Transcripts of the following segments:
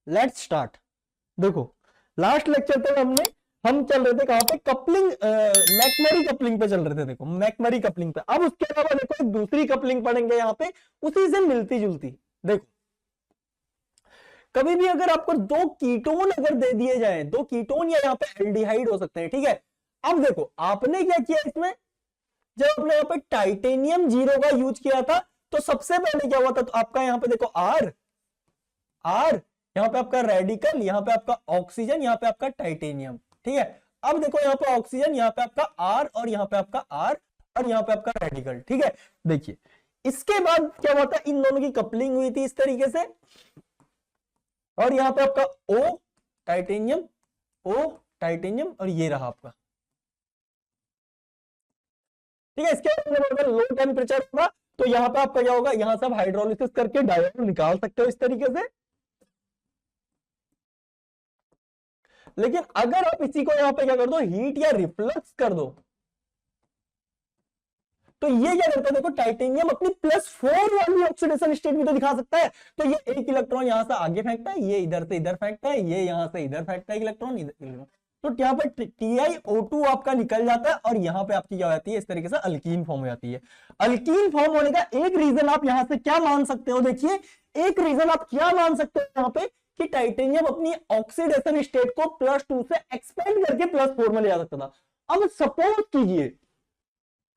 Let's start. देखो last lecture तक हम चल रहे थे कहां पे, कपलिंग, मैकमरी कपलिंग पे चल रहे थे। देखो मैकमरी कपलिंग पे, अब उसके अलावा देखो एक दूसरी कपलिंग पढ़ेंगे यहाँ पे, उसी से मिलती जुलती। देखो कभी भी अगर आपको दो कीटोन अगर दे दिए जाए, दो कीटोन या यहाँ पे एल्डिहाइड हो सकते हैं, ठीक है। अब देखो आपने क्या किया इसमें, जब आपने यहाँ पे टाइटेनियम 0 का यूज किया था तो सबसे पहले क्या हुआ था, तो आपका यहाँ पे देखो आर आर यहाँ पे आपका रेडिकल, यहाँ पे आपका ऑक्सीजन, यहाँ पे आपका टाइटेनियम, ठीक है। अब देखो यहाँ पे ऑक्सीजन, यहाँ पे आपका आर, और यहाँ पे आपका आर, और यहाँ पे आपका रेडिकल, ठीक है। देखिए इसके बाद क्या हुआ था, इन दोनों की कपलिंग हुई थी इस तरीके से, और यहाँ पे आपका ओ टाइटेनियम, ओ टाइटेनियम, और ये रहा आपका, ठीक है। इसके बाद अगर लो टेम्परेचर होगा तो यहाँ पे आपका क्या होगा, यहाँ से आप हाइड्रोलिसिस करके डायोड निकाल सकते हो इस तरीके से। लेकिन अगर आप इसी को यहाँ पे क्या कर दो, हीट या रिफ्लक्स कर दो, तो ये क्या करता है, देखो टाइटेनियम अपनी +4 वाली ऑक्सीडेशन स्टेट भी तो दिखा सकता है। तो ये एक इलेक्ट्रॉन यहां से आगे फेंकता है, ये इधर से इधर फेंकता है, ये यहां से इधर फेंकता है इलेक्ट्रॉन, इधर। तो यहाँ पे TiO2 आपका निकल जाता है, और यहाँ पे आपकी क्या हो जाती है, इस तरीके से अल्कीन फॉर्म हो जाती है। अल्कीन फॉर्म होने का एक रीजन आप यहां से क्या मान सकते हो, देखिए एक रीजन आप क्या मान सकते हो यहाँ पे, कि टाइटेनियम अपनी ऑक्सीडेशन स्टेट को +2 से एक्सपेंड करके +4 में ले जा सकता था। अब सपोज कीजिए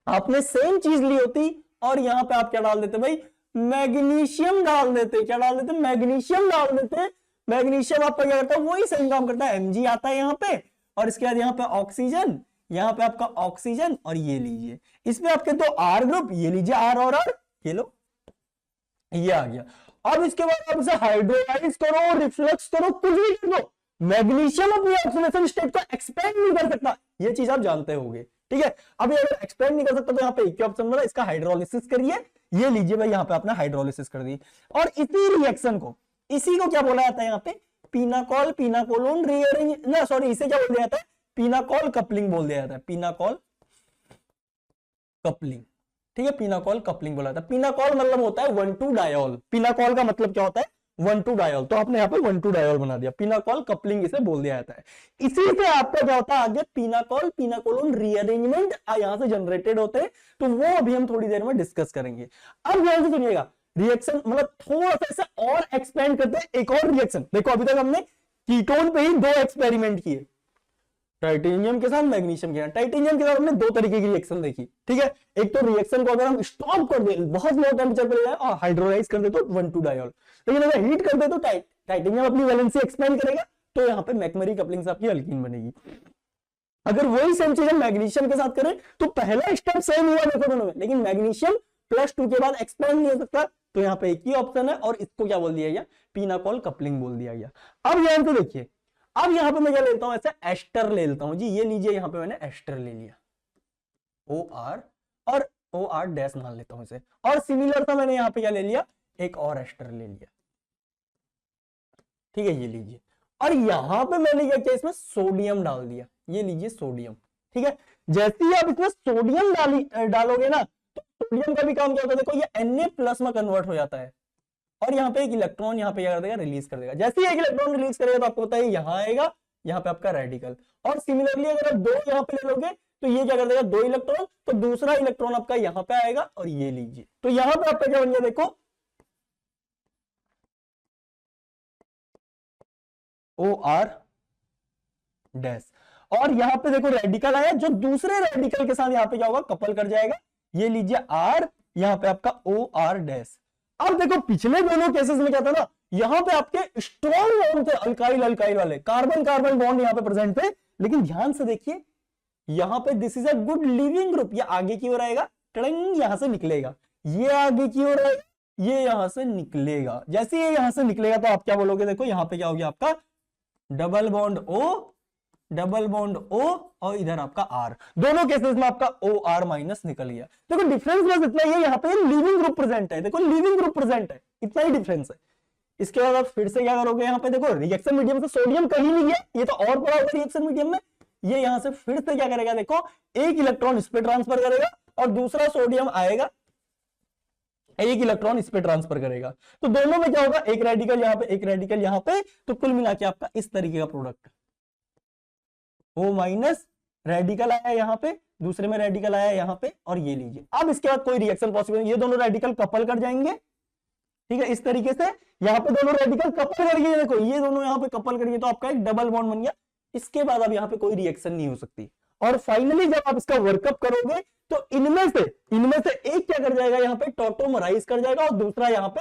आपने सेम चीज ली होती, और यहां पे आप क्या डाल देते भाई, मैग्नीशियम डाल देते, क्या डाल देते, मैग्नीशियम डाल देते। मैग्नीशियम आपका क्या करता है, वही सेम काम करता है, Mg आता है यहाँ पे, और इसके बाद यहाँ पे ऑक्सीजन, यहाँ पे आपका ऑक्सीजन, और ये लीजिए इसमें आपके दो R ग्रुप, ये लीजिए R और R, ये लो, ये आ गया। अब इसके बाद आप इसे हाइड्रोलाइज करो, रिफ्लक्स करो, कुछ भी कर दो, मैग्नीशियम अपनी ऑक्सीडेशन स्टेट को एक्सपेंड नहीं कर सकता, ये चीज आप जानते होंगे, ठीक है। अब ये अगर एक्सपेंड नहीं कर सकता तो यहाँ पे एक ऑप्शन बना, इसका हाइड्रोलिसिस करिए, ये लीजिए भाई, यहाँ पे आपने हाइड्रोलिसिस कर दी। और इसी रिएक्शन को, इसी को क्या बोला जाता है यहाँ पे, पिनाकॉल पिनाकोलोन रीअरेंज, ना सॉरी, इसे क्या बोल दिया जाता है, पिनाकॉल कपलिंग बोल दिया जाता है, पिनाकॉल कपलिंग, ठीक है। पिनाकॉल कपलिंग बोला था। पिनाकॉल मतलब होता है 1,2 डायोल, पिनाकॉल का मतलब क्या होता है, 1,2 डायोल, तो आपने यहाँ पे 1,2 डायोल बना दिया, पिनाकॉल कपलिंग इसे बोल दिया जाता है। इसी से आपका क्या होता है आगे, पिनाकॉल पिनाकोलोन रीअरेंजमेंट यहां से जनरेटेड होते हैं, तो वो अभी हम थोड़ी देर में डिस्कस करेंगे। अब ध्यान से सुनिएगा, रिएक्शन मतलब थोड़ा सा इसे और एक्सपेंड करते हैं, एक और रिएक्शन। देखो अभी तक हमने कीटोन पे ही 2 एक्सपेरिमेंट किए, टाइटेनियम के साथ, मैग्नीशियम के साथ। टाइटेनियम के साथ हमने 2 तरीके की रिएक्शन देखी, ठीक है। एक तो रिएक्शन को अगर हम स्टॉप कर दे, बहुत लो टेम्परेचर पे ले जाए और हाइड्रोलाइज कर दे तो 1,2 डायोल, लेकिन अगर हीट कर दे तो टाइटेनियम अपनी वैलेंसी एक्सपेंड करेगा, तो यहाँ पे मैकमरी कपलिंग से आपकी अल्कीन बनेगी। अगर वही सेम चीज हम मैग्नीशियम के साथ करें तो पहला स्टेप सेम हुआ देखो दोनों में, लेकिन मैग्नीशियम +2 के बाद एक्सपेंड नहीं हो सकता, तो यहाँ पे एक ही ऑप्शन है, और इसको क्या बोल दिया गया, पिनाकॉल कपलिंग बोल दिया गया। अब यहाँ पे देखिए, अब यहां पे मैं क्या लेता हूं, ऐसे एस्टर ले लेता हूं जी, ये लीजिए यहां पे मैंने एस्टर ले लिया, OR, और OR डैश मान लेता हूं इसे, और सिमिलर सा मैंने यहां पे क्या ले लिया, एक और एस्टर ले लिया, ठीक है, ये लीजिए। और यहां पे मैंने क्या किया, इसमें सोडियम डाल दिया, ये लीजिए सोडियम, ठीक है। जैसे ही आप इसमें सोडियम डालोगे ना, तो सोडियम का भी काम क्या होता है, देखो ये Na+ में कन्वर्ट हो जाता है, और यहाँ पे एक इलेक्ट्रॉन यहाँ पे क्या कर देगा, रिलीज कर देगा। जैसे ही एक इलेक्ट्रॉन रिलीज करेगा तो आपको पता है यहाँ आएगा, यहाँ पे आपका रेडिकल, और सिमिलरली अगर आप 2 यहाँ पे ले लोगे तो ये क्या कर देगा, 2 इलेक्ट्रॉन, तो दूसरा इलेक्ट्रॉन आपका यहाँ पे आएगा, और ये लीजिए, तो यहाँ पे आपका क्या बन गया, देखो OR डैश, और यहाँ पे देखो रेडिकल आया, जो दूसरे रेडिकल के साथ यहाँ पे क्या होगा, कपल कर जाएगा, ये लीजिए R, यहाँ पे आपका OR डैश। अब देखो पिछले दोनों केसेस में क्या था ना, यहां पे आपके स्ट्रॉन्ग बॉन्ड थे, अल्काइल अल्काइल वाले, कार्बन कार्बन बॉन्ड यहां पे प्रेजेंट थे, लेकिन ध्यान से देखिए यहां पे this is a good leaving group, ये आगे की ओर आएगा, टड़ंग यहां से निकलेगा, ये आगे की ओर आएगा, ये यहां से निकलेगा। जैसे ये यहां से निकलेगा तो आप क्या बोलोगे, देखो यहां पे क्या हो गया आपका double bond O, double bond O, और इधर आपका R, दोनों केसेस में आपका OR- निकल गया। देखो डिफरेंस बस इतना ही है, यहाँ पे लिविंग ग्रुप प्रेजेंट है, देखो लिविंग ग्रुप प्रेजेंट है, इतना ही डिफरेंस है। इसके बाद आप फिर से क्या करोगे, यहाँ पे देखो रिएक्शन मीडियम से सोडियम कहीं नहीं गया, ये तो और पड़ा होगा रिएक्शन मीडियम में, ये यहां से फिर से क्या करेगा, देखो एक इलेक्ट्रॉन इस पे ट्रांसफर करेगा, और दूसरा सोडियम आएगा, एक इलेक्ट्रॉन इस पे ट्रांसफर करेगा। तो दोनों में क्या होगा, एक रेडिकल यहाँ पे, एक रेडिकल यहाँ पे, तो कुल मिला के आपका इस तरीके का प्रोडक्ट, O माइनस रेडिकल आया यहाँ पे, दूसरे में रेडिकल आया यहाँ पे, और ये लीजिए। अब इसके बाद कोई रिएक्शन पॉसिबल नहीं, ये दोनों रेडिकल कपल कर जाएंगे, ठीक है, इस तरीके से। यहाँ पे दोनों रेडिकल कपल कर गए, देखो ये दोनों यहाँ पे कपल कर गए, तो आपका एक डबल बॉन्ड बन गया। इसके बाद अब यहाँ पे कोई रिएक्शन नहीं हो सकती। और फाइनली जब आप इसका वर्कअप करोगे तो इनमें से एक क्या कर जाएगा, यहाँ पे टॉटोमराइज कर जाएगा, और दूसरा यहाँ पे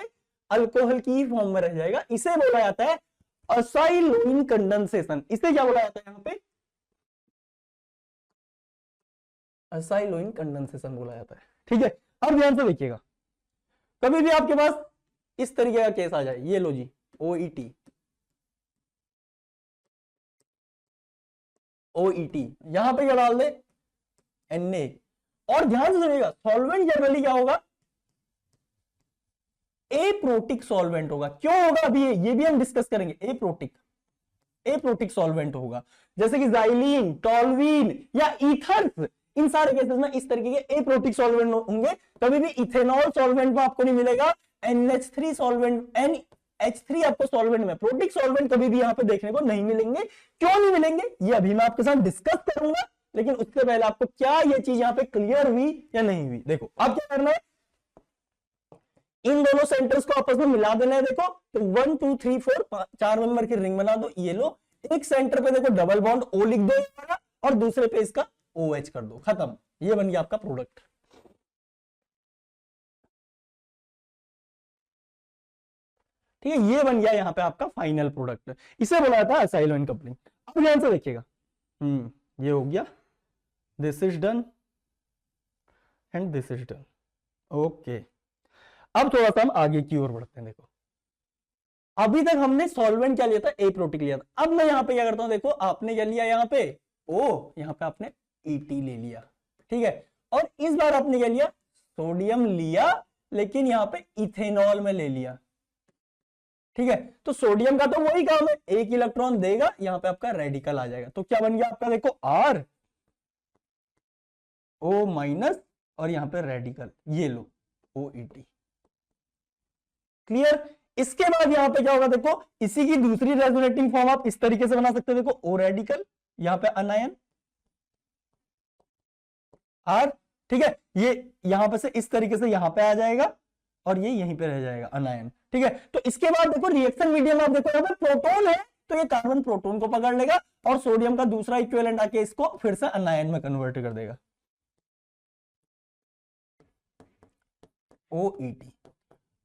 अल्कोहल की फॉर्म में रह जाएगा। इसे बोला जाता है असाइलोइन कंडेंसेशन। इसे क्या बोला जाता है, यहाँ पे असाइलोइन कंडेंसेशन बोला जाता है, ठीक है। अब ध्यान से देखिएगा, कभी भी आपके पास इस तरीके का केस आ जाए, ये लो जी OET, यहां पे क्या डाल दे, Na। और ध्यान से सुनिएगा, सॉल्वेंट जनरली क्या होगा, एप्रोटिक सॉल्वेंट होगा। क्यों होगा, अभी ये भी हम डिस्कस करेंगे। एप्रोटिक सॉल्वेंट होगा, जैसे कि जाइलिन, टॉल्वीन या ईथर्स, इन सारे केसेस में इस तरीके के एप्रोटिक सॉल्वेंट होंगे। कभी भी इथेनॉल सॉल्वेंट में आपको नहीं मिलेगा, NH3 सॉल्वेंट, NH3 आपको सॉल्वेंट में, प्रोटिक सॉल्वेंट कभी भी यहां पे देखने को नहीं मिलेंगे। क्यों नहीं मिलेंगे, ये अभी मैं आपके साथ डिस्कस करूंगा, लेकिन उससे पहले आपको क्या ये चीज यहां पे क्लियर हुई या नहीं हुई, देखो अब क्या करना है, इन दोनों सेंटर्स को आपस में मिला देना है। देखो तो 1 2 3 4 4 मेंबर की रिंग बना दो, ये लो। एक सेंटर पे देखो डबल बॉन्ड O लिख दो, और दूसरे पे इसका OH कर दो, खत्म। ये बन गया आपका प्रोडक्ट। ठीक है, ये बन गया यहाँ पे आपका फाइनल प्रोडक्ट। इसे बोला जाता है असाइलोइन कपलिंग। अब ध्यान से देखिएगा, ये हो गया, this is done and this is done, okay. अब थोड़ा सा हम आगे की ओर बढ़ते हैं। देखो अभी तक हमने सॉल्वेंट क्या लिया था, एप्रोटिक लिया था। अब मैं यहाँ पे क्या करता हूं, देखो आपने क्या लिया यहाँ पे O, यहाँ पे आपने ET ले लिया, ठीक है। और इस बार आपने क्या लिया, सोडियम लिया, लेकिन यहाँ पे इथेनॉल में ले लिया, ठीक है। तो सोडियम का तो वही काम है, एक इलेक्ट्रॉन देगा, यहाँ पे आपका रेडिकल आ जाएगा। तो क्या बन गया आपका, देखो R O माइनस, और यहाँ पे रेडिकल, ये लो OET, क्लियर। इसके बाद यहाँ पे क्या होगा, देखो इसी की दूसरी रेजोनेटिंग फॉर्म आप इस तरीके से बना सकते हो। देखो O रेडिकल, यहाँ पे अनायन R, ठीक है। ये यहां पे से इस तरीके से यहां पे आ जाएगा, और ये यहीं पे रह जाएगा अनायन, ठीक है। तो इसके बाद देखो रिएक्शन मीडियम आप देखो, यहाँ पे प्रोटॉन है, तो ये कार्बन प्रोटॉन को पकड़ लेगा, और सोडियम का दूसरा इक्विवेलेंट आके इसको फिर से अनायन में कन्वर्ट कर देगा, OET।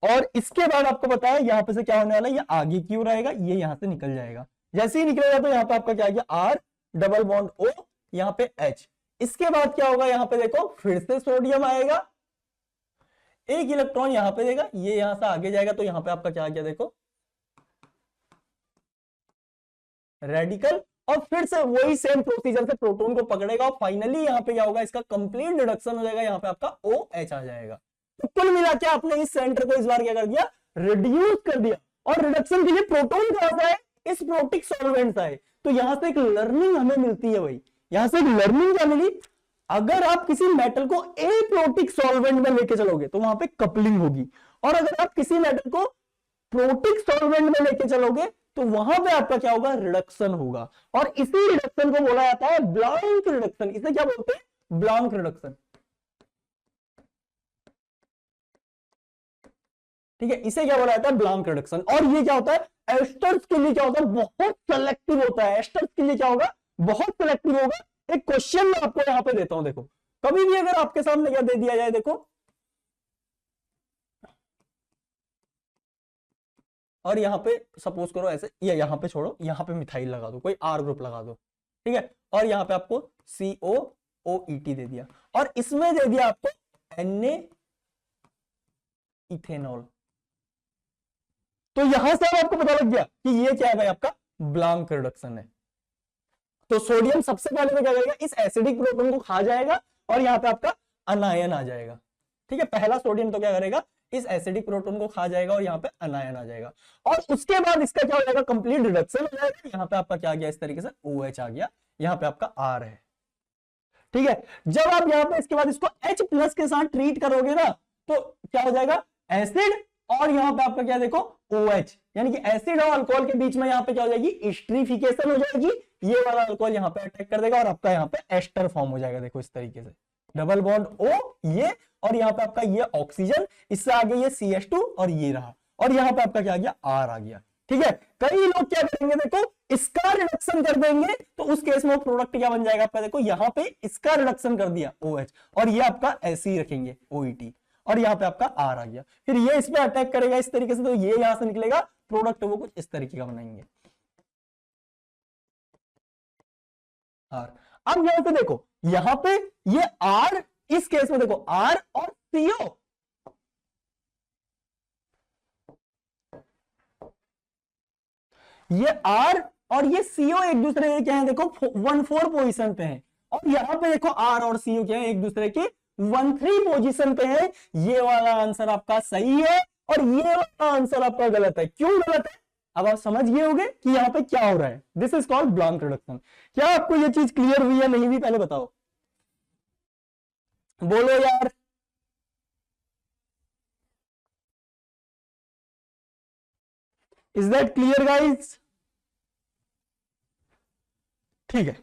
और इसके बाद आपको बताया यहां पे से क्या होने वाला है, ये आगे की ओर आएगा, ये यहां से निकल जाएगा। जैसे ही निकलेगा तो यहाँ पे आपका क्या आ गया, R डबल बॉन्ड O, यहाँ पे H। इसके बाद क्या होगा, यहाँ पे देखो फिर से सोडियम आएगा, एक इलेक्ट्रॉन यहाँ पे देगा, ये यहां से आगे जाएगा, तो यहाँ पे आपका क्या आ गया, देखो रेडिकल, और फिर से वही सेम प्रोसीजर से प्रोटॉन को पकड़ेगा, और फाइनली यहाँ पे क्या होगा, इसका कंप्लीट रिडक्शन हो जाएगा, यहाँ पे आपका OH आ जाएगा। तो कुल मिला के आपने इस सेंटर को इस बार क्या कर दिया, रिड्यूस कर दिया। और रिडक्शन के लिए प्रोटॉन कहां से आए, इस प्रोटिक सॉल्वेंट से आए। तो यहां से एक लर्निंग हमें मिलती है भाई, यहां से एक लर्निंग क्या मिली, अगर आप किसी मेटल को एप्रोटिक सॉल्वेंट में लेके चलोगे तो वहां पे कपलिंग होगी, और अगर आप किसी मेटल को प्रोटिक सॉल्वेंट में लेके चलोगे तो वहां पे आपका क्या होगा, रिडक्शन होगा। और इसी रिडक्शन को बोला जाता है ब्लांक रिडक्शन। इसे क्या बोलते हैं, ब्लांक रिडक्शन, ठीक है। इसे क्या बोला जाता है, ब्लांक रिडक्शन। और ये क्या होता है, एस्टर्स के लिए क्या होता है, बहुत सेलेक्टिव होता है। एस्टर्स के लिए क्या होगा, बहुत सेलेक्टिव होगा। एक क्वेश्चन मैं आपको यहां पे देता हूं, देखो कभी भी अगर आपके सामने क्या दे दिया जाए, देखो और यहां पे सपोज करो ऐसे, या यहां पे छोड़ो, यहां पे मिथाइल लगा दो, कोई R ग्रुप लगा दो, ठीक है। और यहां पे आपको COOET दे दिया, और इसमें दे दिया आपको Na इथेनॉल। तो यहां से आपको पता लग गया कि ये क्या है भाई, आपका ब्लांक रिडक्शन है। तो सोडियम सबसे पहले तो क्या करेगा, इस एसिडिक प्रोटॉन को खा जाएगा, और यहां पे आपका अनायन आ जाएगा, ठीक है। पहला सोडियम तो क्या करेगा, इस एसिडिक प्रोटॉन को खा जाएगा, और यहाँ पे अनायन आ जाएगा। और उसके बाद इसका क्या हो जाएगा, कंप्लीट रिडक्शन हो जाएगा। यहाँ पे आपका क्या आ गया, इस तरीके से OH आ गया, यहाँ पे आपका R है, ठीक है। जब आप यहाँ पे इसके बाद इसको H+ के साथ ट्रीट करोगे ना, तो क्या हो जाएगा, एसिड और यहाँ पे आपका क्या देखो OH, यानी कि एसिड और अल्कोहल के बीच में यहाँ पे क्या हो जाएगी, एस्टरिफिकेशन हो जाएगी, ये वाला अल्कोहल यहाँ पे अटैक कर देगा और आपका यहाँ पे एस्टर फॉर्म हो जाएगा। देखो इस तरीके से डबल बॉन्ड O ये, और यहाँ पे आपका ये ऑक्सीजन, इससे आगे ये CH2 और ये रहा, और यहाँ पे आपका क्या आ गया R आ गया। ठीक है, कई लोग क्या करेंगे देखो इसका रिडक्शन कर देंगे, तो उस केस में प्रोडक्ट क्या बन जाएगा आपका, देखो यहाँ पे इसका रिडक्शन कर दिया OH, और ये आपका ऐसे ही रखेंगे OET, और यहाँ पे आपका R आ गया, फिर ये इस पे अटैक करेगा इस तरीके से, तो ये यहां से निकलेगा प्रोडक्ट, वो कुछ इस तरीके का बनाएंगे R। अब यहां पे देखो, यहां पे ये R, इस केस में देखो R और CO, ये R और ये CO एक दूसरे के क्या है देखो 1-4 पोजीशन पे है, और यहां पे देखो R और CO क्या है एक दूसरे के 1-3 पोजीशन पे है। ये वाला आंसर आपका सही है और ये वाला आंसर आपका गलत है। क्यों गलत है, अब आप समझ गए होंगे कि यहाँ पे क्या हो रहा है। This is called blank reduction. क्या आपको ये चीज क्लियर हुई या नहीं हुई, पहले बताओ, बोलो यार। Is that clear guys? ठीक है,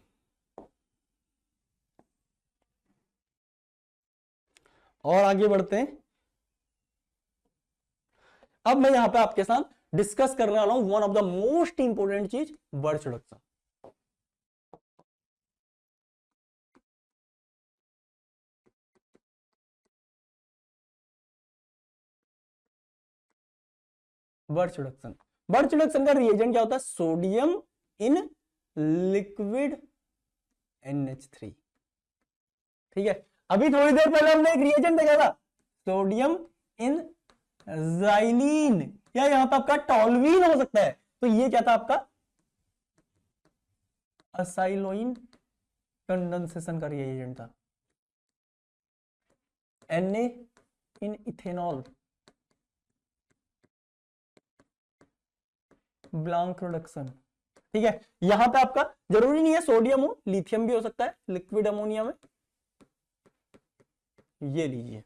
और आगे बढ़ते हैं। अब मैं यहां पे आपके साथ डिस्कस करने वाला हूं one of the most important चीज, Birch reduction. Birch reduction, Birch reduction का रिएजेंट क्या होता है, सोडियम इन लिक्विड NH3। ठीक है, अभी थोड़ी देर पहले हमने एक रिएजेंट देखा था, सोडियम इन ज़ाइलीन, या यहां पे आपका टॉलवीन हो सकता है, तो ये क्या था आपका असाइलोइन कंडेंसेशन का रिएजेंट था। Na इन इथेनॉल, ब्लैंक रिडक्शन। ठीक है, यहां पे आपका जरूरी नहीं है सोडियम हो, लिथियम भी हो सकता है लिक्विड अमोनिया में, ये लीजिए।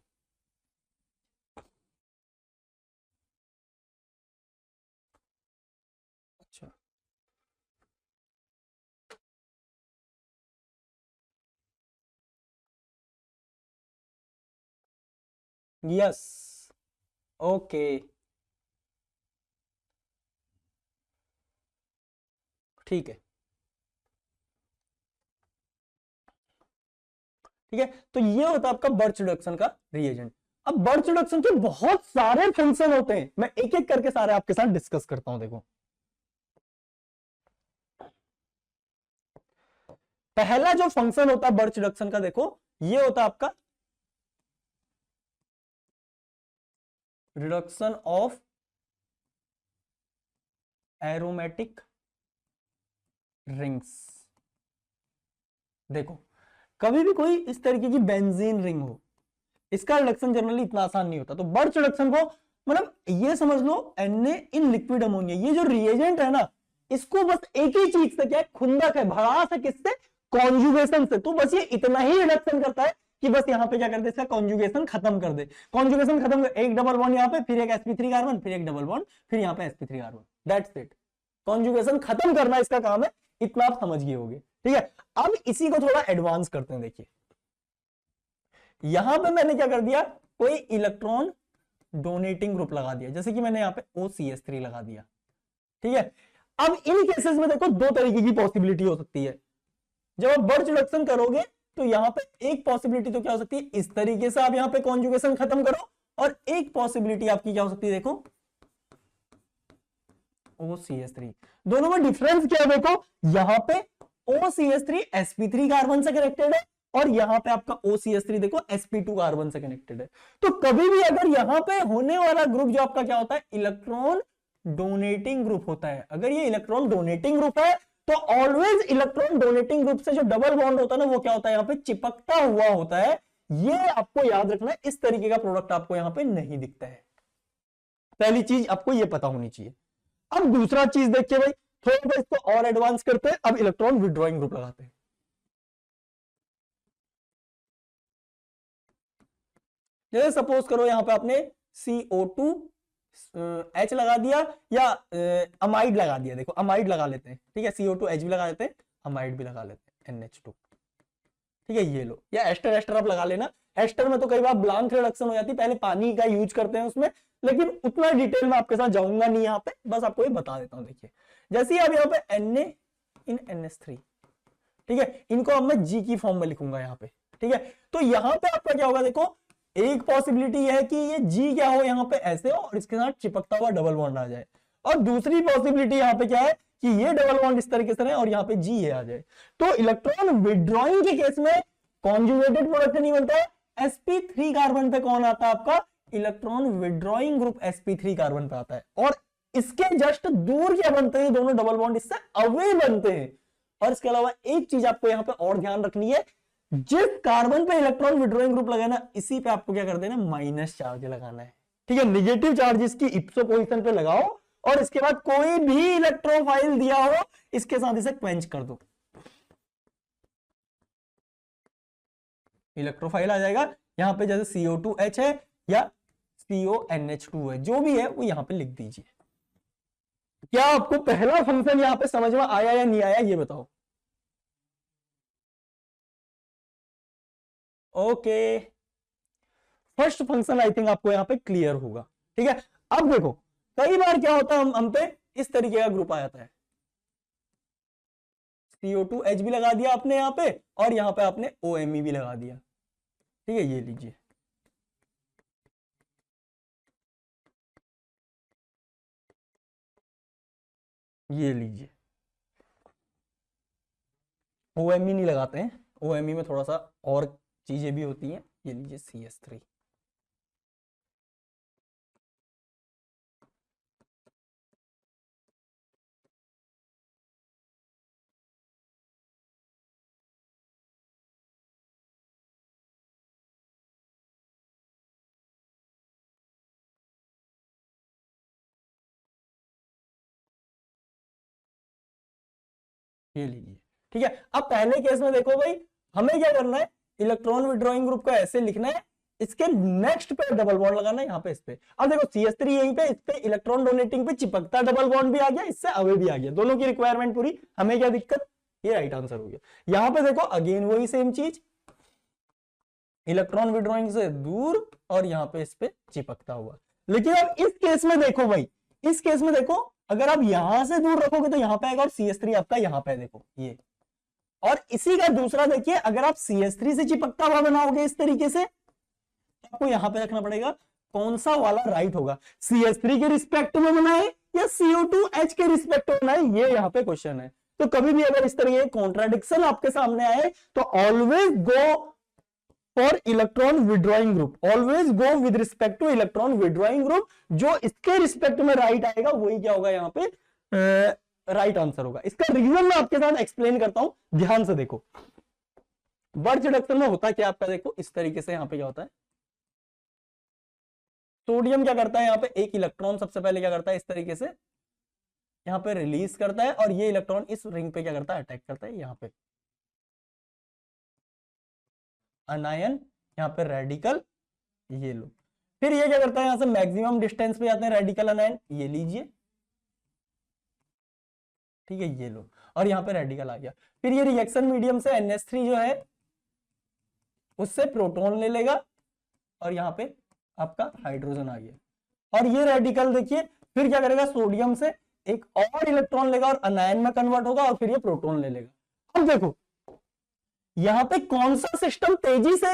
अच्छा, यस, ओके, ठीक है, ठीक है। तो ये होता है आपका बर्च रिडक्शन का रिएजेंट। अब बर्च रिडक्शन के बहुत सारे फंक्शन होते हैं, मैं एक एक करके सारे आपके साथ डिस्कस करता हूं। देखो, पहला जो फंक्शन होता है बर्च रिडक्शन का, देखो ये होता है आपका रिडक्शन ऑफ एरोमेटिक रिंग्स। देखो, कभी भी कोई इस तरीके की बेंजीन रिंग हो, इसका रिडक्शन जनरली इतना आसान नहीं होता। तो बर्च रिडक्शन को मतलब ये समझ लो Na इन लिक्विड अमोनिया, ये जो रिएजेंट है ना, इसको बस एक ही चीज से क्या है, खुंदक है, भड़ास है, किससे, कॉन्जुगेशन से। तो बस ये इतना ही रिडक्शन करता है कि बस यहाँ पे क्या कर दे, इसका कॉन्जुगेशन खत्म कर दे। कॉन्जुगेशन खत्म कर, एक डबल बॉन्ड यहाँ पे, फिर एक sp3 कार्बन, फिर एक डबल बॉन्ड, फिर यहाँ पे sp3 carbon, that's it. Conjugation खत्म करना इसका काम है, इतना आप समझ गए होगे। ठीक है, अब इसी को थोड़ा एडवांस करते हैं। देखिए, यहां पे मैंने क्या कर दिया, कोई इलेक्ट्रॉन डोनेटिंग ग्रुप लगा दिया, जैसे कि मैंने यहाँ पे OCH3 लगा दिया। ठीक है, अब इन केसेस में देखो दो तरीके की पॉसिबिलिटी हो सकती है। जब आप बर्च रिडक्शन करोगे तो यहाँ पे एक पॉसिबिलिटी तो क्या हो सकती है, इस तरीके से आप यहाँ पे कॉन्जुगेशन खत्म करो, और एक पॉसिबिलिटी आपकी क्या हो सकती है, देखो OCH3। दोनों में डिफरेंस क्या है, देखो यहां पे OCH3 sp3 कार्बन से कनेक्टेड है, और यहां पे आपका OCH3 देखो sp2 कार्बन से कनेक्टेड है। तो कभी भी अगर यहां पे होने वाला ग्रुप जो आपका क्या होता है, इलेक्ट्रॉन डोनेटिंग ग्रुप होता है, अगर ये इलेक्ट्रॉन डोनेटिंग ग्रुप है तो ऑलवेज इलेक्ट्रॉन डोनेटिंग ग्रुप से जो डबल बॉन्ड होता है ना, वो क्या होता है, यहाँ पे चिपकता हुआ होता है। ये आपको याद रखना है, इस तरीके का प्रोडक्ट आपको यहाँ पे नहीं दिखता है। पहली चीज आपको ये पता होनी चाहिए। अब दूसरा चीज देखिए भाई, थोड़ा सा इसको और एडवांस करते हैं। अब इलेक्ट्रॉन विड्रॉइंग ग्रुप लगाते हैं। जैसे सपोज करो यहां पे आपने CO2 H लगा दिया या अमाइड लगा दिया, देखो अमाइड लगा लेते हैं, ठीक है, CO2 H भी लगा लेते हैं, अमाइड भी लगा लेते हैं, NH2, ठीक है, ये लो, या एस्टर एस्टर आप लगा लेना। एस्टर में तो कई बार ब्लांक रिडक्शन हो जाती है, पहले पानी का यूज करते हैं उसमें, लेकिन उतना डिटेल में आपके साथ जाऊंगा नहीं यहाँ पे, बस आपको ये बता देता हूँ। देखिए जैसे अब यहाँ पे Na इन NH3, ठीक है, इनको अब मैं G की फॉर्म में लिखूंगा यहाँ पे, ठीक है, तो यहाँ पे आपका क्या होगा, देखो एक पॉसिबिलिटी है कि ये G क्या हो यहाँ पे ऐसे हो और इसके साथ चिपकता हुआ डबल बॉन्ड आ जाए, और दूसरी पॉसिबिलिटी यहाँ पे क्या है कि ये डबल बॉन्ड इस तरीके से रहे और यहाँ पे G ये आ जाए। तो इलेक्ट्रॉन विड्रॉइंग के केस में कॉन्जुगेटेड प्रोडक्ट नहीं बनता है, sp3 कार्बन पे कौन आता है आपका, electron withdrawing group sp3 carbon पे आता है, और इसके जस्ट दूर क्या बनते हैं, दोनों डबल बॉन्ड इससे अवे बनते हैं। और इसके अलावा एक चीज आपको यहाँ पे और ध्यान रखनी है, जिस कार्बन पे इलेक्ट्रॉन विड्रॉइंग ग्रुप लगाना, इसी पे आपको क्या कर देना, माइनस चार्ज लगाना है, ठीक है, निगेटिव चार्ज की इप्सो पोजीशन पे लगाओ, और इसके बाद कोई भी इलेक्ट्रोफाइल दिया हो इसके साथ इसे क्वेंच कर दो, इलेक्ट्रोफाइल आ जाएगा यहाँ पे, जैसे CO2H है या CONH2 है, जो भी है वो यहाँ पे लिख दीजिए। क्या आपको पहला फंक्शन यहाँ पे समझ में आया या नहीं आया, ये बताओ। Okay, first function I think आपको यहाँ पे क्लियर होगा, ठीक है। अब देखो कई बार क्या होता है, हम पे इस तरीके का ग्रुप आ जाता है, CO2H भी लगा दिया आपने यहाँ पे, और यहाँ पे आपने OMe भी लगा दिया, ठीक है, ये लीजिए, ये लीजिए, OMe नहीं लगाते हैं, OMe में थोड़ा सा और चीजें भी होती हैं, ये लीजिए CS3, ये लीजिए, ठीक है। अब पहले केस में देखो भाई, हमें क्या करना है, इलेक्ट्रॉन विड्रॉइंग ग्रुप को ऐसे लिखना है, इसके नेक्स्ट पे डबल बॉन्ड लगाना है यहाँ पे, इस पे। अब देखो CS3 यहीं पे, इस पे इलेक्ट्रॉन डोनेटिंग पे चिपकता डबल बॉन्ड भी आ गया, इससे अवे भी आ गया, दोनों की रिक्वायरमेंट पूरी, हमें क्या दिक्कत, ये राइट आंसर हो गया। यहाँ पे देखो अगेन वही सेम चीज, इलेक्ट्रॉन विड्रॉइंग से दूर और यहाँ पे इस पे चिपकता हुआ। लेकिन अब इस केस में देखो भाई, इस केस में देखो, अगर आप यहां से दूर रखोगे तो यहाँ पे आएगा, और CS3 आपका यहाँ पे देखो ये, और इसी का दूसरा देखिए, अगर आप CS3 से चिपकता हुआ बनाओगे इस तरीके से, आपको यहां पे रखना पड़ेगा कौन सा वाला राइट होगा, CS3 के रिस्पेक्ट में बनाए या CO2H के रिस्पेक्ट में बनाए, ये यहाँ पे क्वेश्चन है। तो कभी भी अगर इस तरह कॉन्ट्राडिक्शन आपके सामने आए तो always go for electron withdrawing group, always go with respect two electron withdrawing group, जो इसके रिस्पेक्ट में राइट आएगा वही क्या होगा यहाँ पे राइट आंसर होगा। इसका रीजन मैं आपके साथ एक्सप्लेन करता हूं, ध्यान से देखो। बर्च रिडक्शन में होता क्या आपका, देखो इस तरीके से यहाँ पे क्या होता है, सोडियम क्या करता है, यहाँ पे एक इलेक्ट्रॉन सबसे पहले क्या करता है, इस तरीके से यहाँ पे रिलीज करता है, और ये इलेक्ट्रॉन इस रिंग पे क्या करता है, अटैक करता है, यहाँ पे अनायन, यहाँ पे रेडिकल, ये लो, फिर ये क्या करता है, यहां से मैक्सिमम डिस्टेंस पे जाते हैं रेडिकल अनायन, ये लीजिए, ठीक है, ये लो, और यहाँ पे रेडिकल आ गया। फिर ये रिएक्शन मीडियम से NH3 जो है उससे प्रोटॉन ले लेगा, और यहाँ पे आपका हाइड्रोजन आ गया, और ये रेडिकल देखिए फिर क्या करेगा, सोडियम से एक और इलेक्ट्रॉन लेगा और अनायन में कन्वर्ट होगा, और फिर ये प्रोटॉन ले लेगा। अब देखो यहां पे कौन सा सिस्टम तेजी से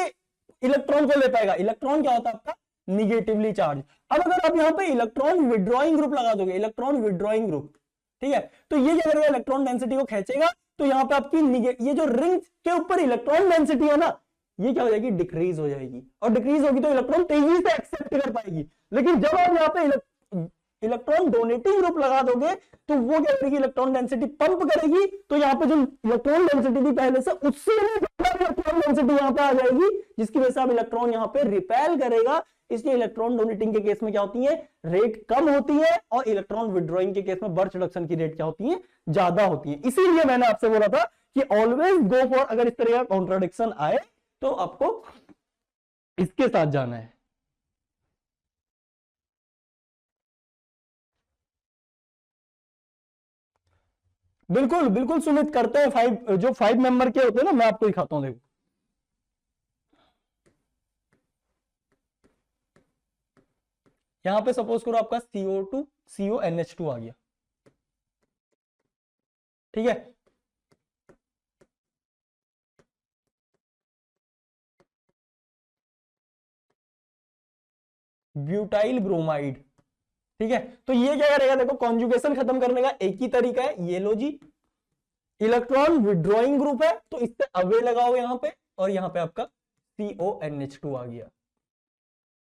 इलेक्ट्रॉन को ले पाएगा, इलेक्ट्रॉन क्या होता है आपका निगेटिवली चार्ज। अब अगर आप यहाँ पे इलेक्ट्रॉन विड्रॉइंग ग्रुप लगा दोगे, इलेक्ट्रॉन विड्रॉइंग ग्रुप, ठीक है, तो ये क्या करेगा, इलेक्ट्रॉन डेंसिटी को खींचेगा, तो यहाँ पे आपकी ये जो रिंग के ऊपर इलेक्ट्रॉन डेंसिटी है ना, ये क्या हो जाएगी, डिक्रीज हो जाएगी, और डिक्रीज होगी तो इलेक्ट्रॉन तेजी से एक्सेप्ट कर पाएगी। लेकिन जब आप यहाँ पे इलेक्ट्रॉन डोनेटिंग ग्रुप लगा दोगे तो वो क्या करेगी, इलेक्ट्रॉन डेंसिटी पंप करेगी, तो यहाँ पे जो इलेक्ट्रॉन डेंसिटी थी पहले से, उससे इलेक्ट्रॉन डेंसिटी यहाँ पे आ जाएगी, जिसकी वजह से आप इलेक्ट्रॉन यहाँ पे रिपेल करेगा। इसलिए इलेक्ट्रॉन डोनेटिंग के केस में क्या होती है, रेट कम होती है, और इलेक्ट्रॉन विड्रॉइंग के केस में बर्च रिडक्शन की रेट क्या होती है, ज्यादा होती है। इसीलिए मैंने आपसे बोला था कि ऑलवेज गो फॉर, अगर इस तरह का कॉन्ट्राडिक्शन आए तो आपको इसके साथ जाना है। बिल्कुल बिल्कुल सुमित, करते हैं। 5 जो 5 मेंबर के होते हैं ना, मैं आपको दिखाता हूं, देखो यहां पे सपोज करो आपका CO2 CONH2 आ गया, ठीक है। ब्यूटाइल ब्रोमाइड, ठीक है। तो ये क्या करेगा, देखो कॉन्जुगेशन खत्म करने का एक ही तरीका है, ये लो जी, इलेक्ट्रॉन विड्रॉइंग ग्रुप है तो इससे अवे लगाओ यहां पे, और यहां पे आपका CONH2 आ गया,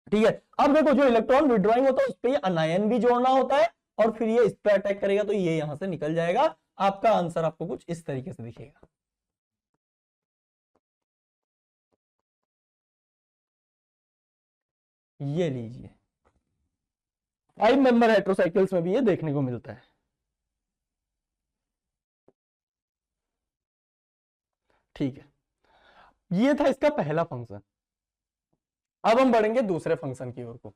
ठीक है। अब देखो जो इलेक्ट्रॉन विड्रॉइंग होता है उस पर अनायन भी जोड़ना होता है, और फिर ये इस पर अटैक करेगा तो ये यहां से निकल जाएगा। आपका आंसर आपको कुछ इस तरीके से दिखेगा। ये लीजिए, 5 मेंबर हेट्रोसाइकिल्स में भी ये देखने को मिलता है, ठीक है। ये था इसका पहला फंक्शन। अब हम बढ़ेंगे दूसरे फंक्शन की ओर को।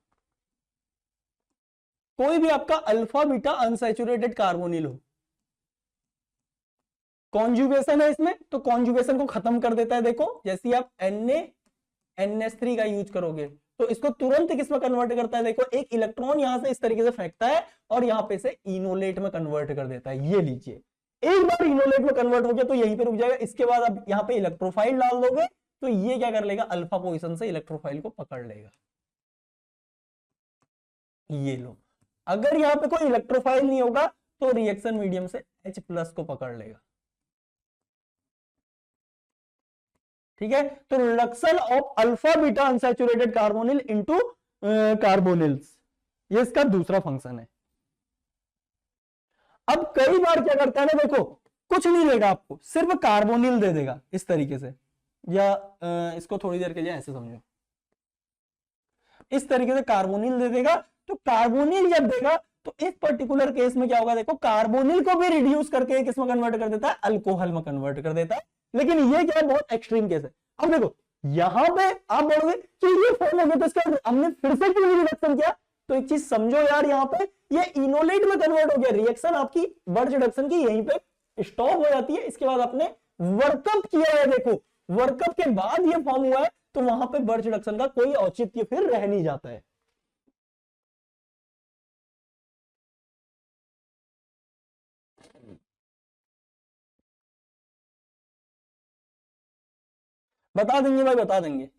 कोई भी आपका अल्फा बीटा अनसैचुरेटेड कार्बोनिल हो, कॉन्जुगेशन है इसमें, तो कॉन्जुगेशन को खत्म कर देता है। देखो जैसे आप NaNH3 का यूज करोगे तो इसको तुरंत किस में कन्वर्ट करता है, देखो एक इलेक्ट्रॉन यहां से इस तरीके से फेंकता है और यहां पे से इनोलेट में कन्वर्ट कर देता है। ये लीजिए, एक बार इनोलेट में कन्वर्ट हो गया तो यहीं पे रुक जाएगा। इसके बाद आप यहां पे इलेक्ट्रोफाइल डाल दोगे तो ये क्या कर लेगा, अल्फा पोजीशन से इलेक्ट्रोफाइल को पकड़ लेगा। ये लो, अगर यहां पे कोई इलेक्ट्रोफाइल नहीं होगा तो रिएक्शन मीडियम से H+ को पकड़ लेगा, ठीक है। तो reduction of alpha beta unsaturated carbonyl into carbonyls, ये इसका दूसरा फंक्शन है। अब कई बार क्या करता है ना, देखो कुछ नहीं देगा आपको, सिर्फ कार्बोनिल दे देगा इस तरीके से, या इसको थोड़ी देर के लिए ऐसे समझो, इस तरीके से कार्बोनिल दे देगा। तो कार्बोनिल जब देगा तो इस पर्टिकुलर केस में क्या होगा, देखो कार्बोनिल को भी रिड्यूस करके किसमें कन्वर्ट कर देता है, अल्कोहल में कन्वर्ट कर देता है। लेकिन ये क्या है, बहुत एक्सट्रीम केस है। अब देखो यहां पे आप बोलोगे कि ये फॉर्म हो गया तो इसका हमने फिर से क्यों रिडक्शन किया, तो एक चीज समझो यार, यहाँ पे ये इनोलेट में कन्वर्ट हो गया, रिएक्शन आपकी बर्च रिडक्शन की यहीं पे स्टॉप हो जाती है। इसके बाद आपने वर्कअप किया है, देखो वर्कअप के बाद ये फॉर्म हुआ है, तो वहां पे बर्च रिडक्शन का कोई औचित्य फिर रह नहीं जाता है। बता देंगे भाई, बता देंगे।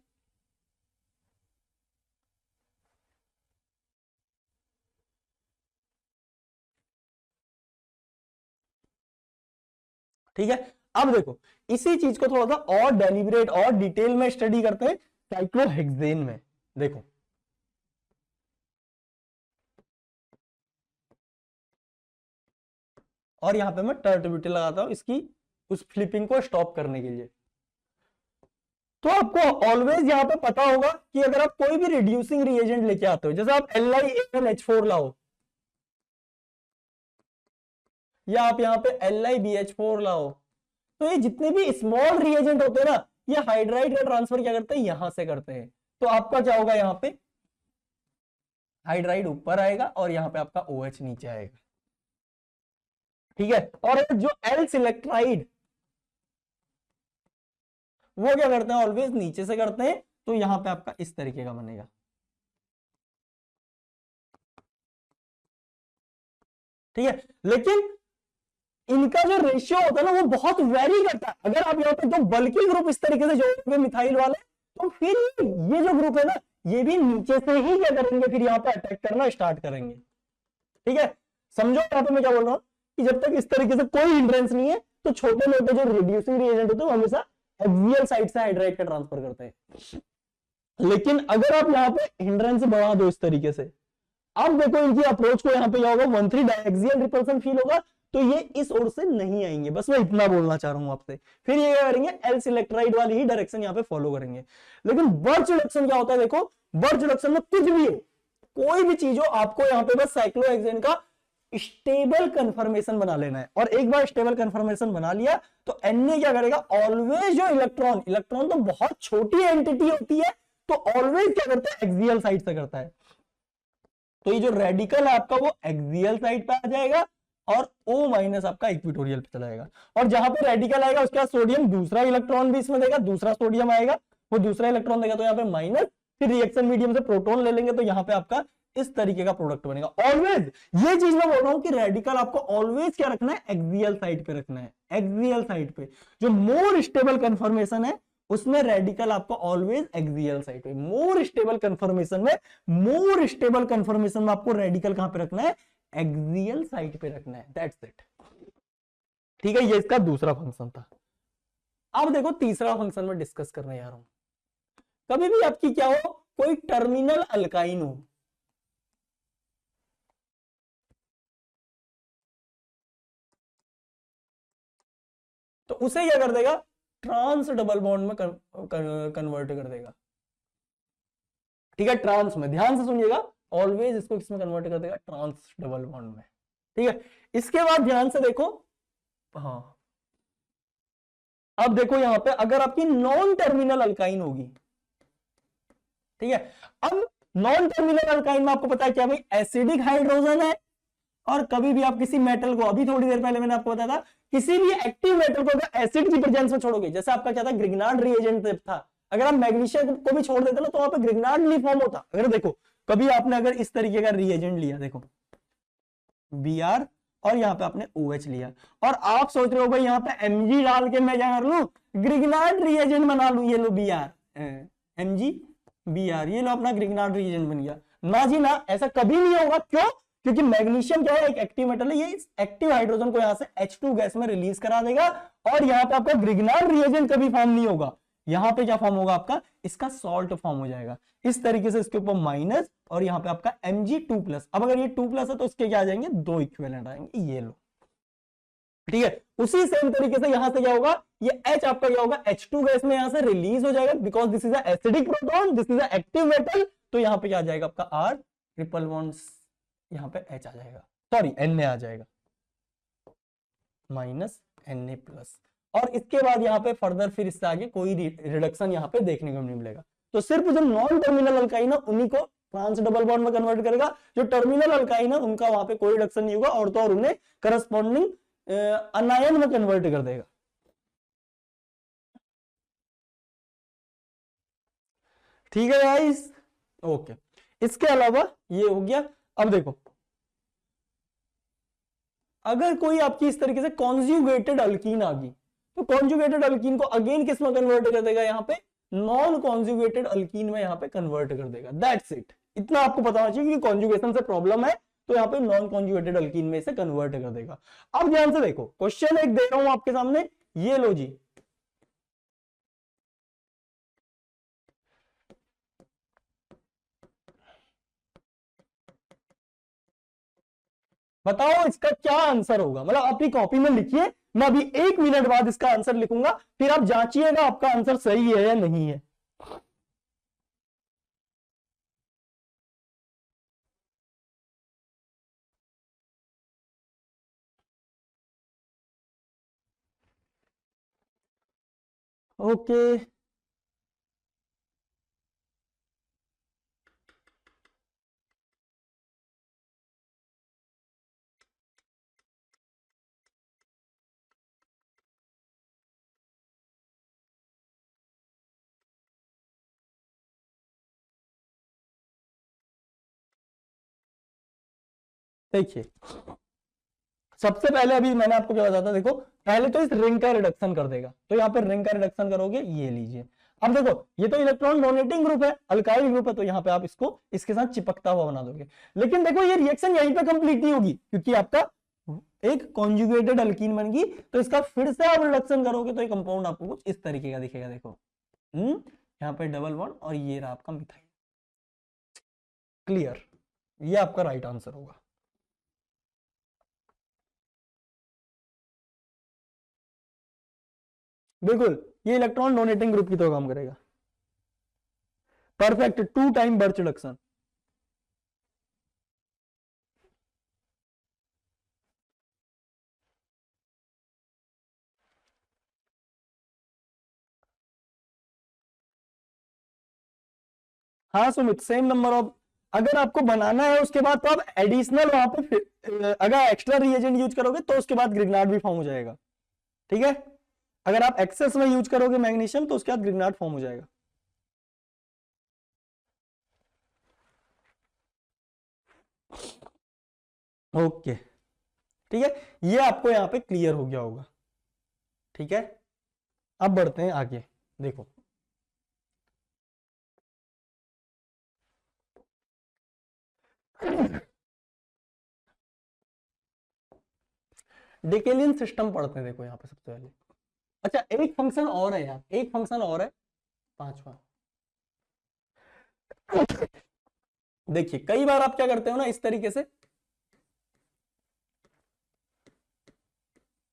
ठीक है, अब देखो इसी चीज को थोड़ा सा और डेलिब्रेट और डिटेल में स्टडी करते हैं साइक्लोहेक्सेन में। देखो और यहां पे मैं टर्ट ब्यूटेल लगाता हूं इसकी उस फ्लिपिंग को स्टॉप करने के लिए। तो आपको ऑलवेज यहां पे पता होगा कि अगर आप कोई भी रिड्यूसिंग रिएजेंट लेके आते हो, जैसे आप LiAlH4 लाओ, या आप यहां पे LiBH4 लाओ, तो ये जितने भी स्मॉल रिएजेंट होते हैं ना, ये हाइड्राइड का ट्रांसफर क्या करते हैं, यहां से करते हैं। तो आपका क्या होगा, यहां पे हाइड्राइड ऊपर आएगा और यहां पे आपका OH नीचे आएगा, ठीक है। और जो L सिलेक्ट्राइड वो क्या करते हैं, ऑलवेज नीचे से करते हैं, तो यहां पे आपका इस तरीके का बनेगा, ठीक है। लेकिन इनका जो रेशियो होता है ना वो बहुत वेरी करता है। अगर आप यहाँ पे दो बल्कि ग्रुप इस तरीके से जोड़ोगे मिथाइल वाले, तो फिर ये जो ग्रुप है ना, ये भी नीचे से ही क्या करेंगे, फिर यहाँ पे अटैक करना स्टार्ट करेंगे, ठीक है। समझो यहाँ पे मैं क्या बोल रहा हूँ कि जब तक इस तरीके से कोई हिंड्रेंस नहीं है तो छोटे मोटे जो रिड्यूसिंग रिएजेंट होते हैं वो हमेशा एक्सियल साइड से हाइड्राइड का ट्रांसफर करते हैं। लेकिन अगर आप यहाँ पे हिंड्रेंस बढ़ा दो इस तरीके से, अब देखो इनकी अप्रोच को यहाँ पे क्या होगा, 1,3 डायएक्सियल रिपल्सन फील होगा, तो ये इस ओर से नहीं आएंगे। बस मैं इतना बोलना चाह रहा हूं आपसे। फिर ये क्या करेंगे, L सिलेक्ट्राइड वाली ही डायरेक्शन यहाँ पे फॉलो करेंगे। लेकिन बर्च रिडक्शन क्या होता है, देखो बर्च रिडक्शन में कुछ भी हो, कोई भी चीज हो, आपको यहाँ पे बस साइक्लोहेक्सेन का स्टेबल कन्फर्मेशन बना लेना है। और एक बार स्टेबल कन्फर्मेशन बना लिया तो Na क्या करेगा, ऑलवेज जो इलेक्ट्रॉन तो बहुत छोटी एंटिटी होती है, तो ऑलवेज क्या करता है, एक्सियल साइड से करता है। तो ये जो रेडिकल है आपका वो एक्सियल साइड पे आ जाएगा, और O माइनस आपका इक्विटोरियल पे चला जाएगा। और जहां पे रेडिकल आएगा उसके बाद सोडियम दूसरा इलेक्ट्रॉन भी इसमें देगा, दूसरा सोडियम आएगा, वो दूसरा इलेक्ट्रॉन देगा तो यहाँ पे माइनस, फिर रिएक्शन मीडियम से प्रोटॉन ले लेंगे तो यहाँ पे आपका इस तरीके का प्रोडक्ट बनेगा। ऑलवेज ये चीज मैं बोल रहा हूं कि रेडिकल आपको ऑलवेज क्या रखना है, एक्सियल साइड पे रखना है, एक्सियल साइड पे। जो मोर स्टेबल कंफर्मेशन है उसमें रेडिकल आपको ऑलवेज एक्सियल साइड पे, मोर स्टेबल कंफर्मेशन में, मोर स्टेबल कंफर्मेशन में आपको रेडिकल कहां पे रखना है, एक्सियल साइड पे रखना है। That's it. ठीक है, ये इसका दूसरा फंक्शन था। अब देखो तीसरा फंक्शन में डिस्कस करने जा रहा हूं। कभी भी आपकी क्या हो, कोई टर्मिनल अल्काइन हो, तो उसे क्या कर देगा, ट्रांस डबल बॉन्ड में कन्वर्ट कर देगा। ठीक है, ट्रांस में, ध्यान से सुनिएगा, ऑलवेज इसको किसमें कन्वर्ट कर देगा, ट्रांस डबल बॉन्ड में। ठीक है, इसके बाद ध्यान से देखो, हाँ अब देखो यहां पे अगर आपकी नॉन टर्मिनल अल्काइन होगी, ठीक है, अब नॉन टर्मिनल अल्काइन में आपको पता है क्या भाई, एसिडिक हाइड्रोजन है। और कभी भी आप किसी मेटल को, अभी थोड़ी देर पहले मैंने आपको बताया था, किसी भी एक्टिव मेटल को अगर एसिड की प्रेजेंस में छोड़ोगे, जैसे आपका क्या था, ग्रिग्नार्ड रिएजेंट था, अगर आप मैग्नीशियम को भी छोड़ देते ना तो वहां पे ग्रिग्नार्ड नहीं फॉर्म होता। अगर देखो कभी आपने अगर इस तरीके का रिएजेंट लिया, देखो Br, और यहाँ पे आपने OH लिया, और आप सोच रहे हो भाई यहाँ पे Mg डाल के मैं क्या कर लू, ग्रिग्नार्ड रिएजेंट बना लू, ये लो Br, MgBr, ये लो अपना ग्रिग्नार्ड रिएजेंट बन गया। ना जी ना, ऐसा कभी नहीं होगा। क्यों? क्योंकि मैग्नीशियम क्या है, एक एक्टिव मेटल है, ये एक्टिव हाइड्रोजन को यहां से H2 गैस में रिलीज करा देगा, और यहाँ पे आपका ग्रिग्नार्ड रिएजेंट कभी फॉर्म नहीं होगा। यहाँ पे क्या फॉर्म होगा आपका, इसका सॉल्ट फॉर्म हो जाएगा इस तरीके से, इसके ऊपर माइनस, और यहाँ पे आपका Mg2+। अब अगर ये 2+ है तो इसके क्या आ जाएंगे, 2 इक्विवेलेंट आएंगे, ये लो। ठीक है, उसी सेम तरीके से यहां से क्या होगा, ये H आपका क्या होगा, H2 गैस में यहां से रिलीज हो जाएगा, because this is acidic proton, this is active metal, तो यहां पे क्या आ जाएगा आपका R ट्रिपल बॉन्ड, यहां पे H आ जाएगा, सॉरी Na आ जाएगा, माइनस Na+। और इसके बाद यहाँ पे फर्दर फिर इससे आगे कोई रिडक्शन यहाँ पे देखने को नहीं मिलेगा। तो सिर्फ जो नॉन टर्मिनल अल्काइन है उन्हीं को ट्रांस डबल बॉन्ड में कन्वर्ट करेगा, जो टर्मिनल अल्काइन है उनका वहां पे कोई रिडक्शन नहीं होगा, और तो और उन्हें करस्पॉन्डिंग अनायन में कन्वर्ट कर देगा। ठीक है गाइस, ओके। इसके अलावा ये हो गया। अब देखो अगर कोई आपकी इस तरीके से कॉन्जुगेटेड अल्कीन आ गई, तो कॉन्जुगेटेड अल्कीन को अगेन किस में कन्वर्ट कर देगा, यहाँ पे नॉन कॉन्जुगेटेड अल्कीन में यहाँ पे कन्वर्ट कर देगा। That's it. इतना आपको पता होना चाहिए कि कॉन्जुगेशन से प्रॉब्लम है, तो यहाँ पे नॉन कॉन्जुगेटेड अल्कीन में इसे कन्वर्ट कर देगा। अब ध्यान से देखो, क्वेश्चन एक दे रहा हूं आपके सामने, ये लो जी, बताओ इसका क्या आंसर होगा। मतलब अपनी कॉपी में लिखिए, मैं अभी 1 मिनट बाद इसका आंसर लिखूंगा, फिर आप जांचिएगा आपका आंसर सही है या नहीं है। ओके, देखिए सबसे पहले अभी मैंने आपको क्या बताया था, देखो पहले तो इस रिंग का रिडक्शन कर देगा, तो यहाँ पे रिंग का रिडक्शन करोगे, ये लीजिए। अब देखो ये तो इलेक्ट्रॉन डोनेटिंग ग्रुप है, अल्काइल ग्रुप है, तो यहाँ पे आप इसको इसके साथ चिपकता हुआ बना दोगे। लेकिन देखो ये रिएक्शन यहीं पे कंप्लीट नहीं होगी, क्योंकि आपका एक कॉन्जुगेटेड अल्कीन बन गई, तो इसका फिर से आप रिडक्शन करोगे तो ये कंपाउंड आपको कुछ इस तरीके का दिखेगा। देखो यहाँ पे डबल बॉन्ड, और ये रहा आपका मिथाइल। क्लियर, ये आपका राइट आंसर होगा। बिल्कुल, ये इलेक्ट्रॉन डोनेटिंग ग्रुप की तरह काम करेगा। Perfect, 2 time birch reduction. हाँ सुमित, सेम नंबर ऑफ अगर आपको बनाना है उसके बाद तो आप एडिशनल वहां पे अगर एक्स्ट्रा रिएजेंट यूज करोगे तो उसके बाद ग्रिग्नार्ड भी फॉर्म हो जाएगा। ठीक है, अगर आप एक्सेस में यूज करोगे मैग्नीशियम तो उसके बाद ग्रिग्नार्ड फॉर्म हो जाएगा। ओके, ठीक है, ये आपको यहां पे क्लियर हो गया होगा। ठीक है, अब बढ़ते हैं आगे। देखो डिकेलियन सिस्टम पढ़ते हैं। देखो यहाँ पे सबसे पहले, अच्छा एक फंक्शन और है यार, एक फंक्शन और है, पांचवा। देखिए कई बार आप क्या करते हो ना इस तरीके से,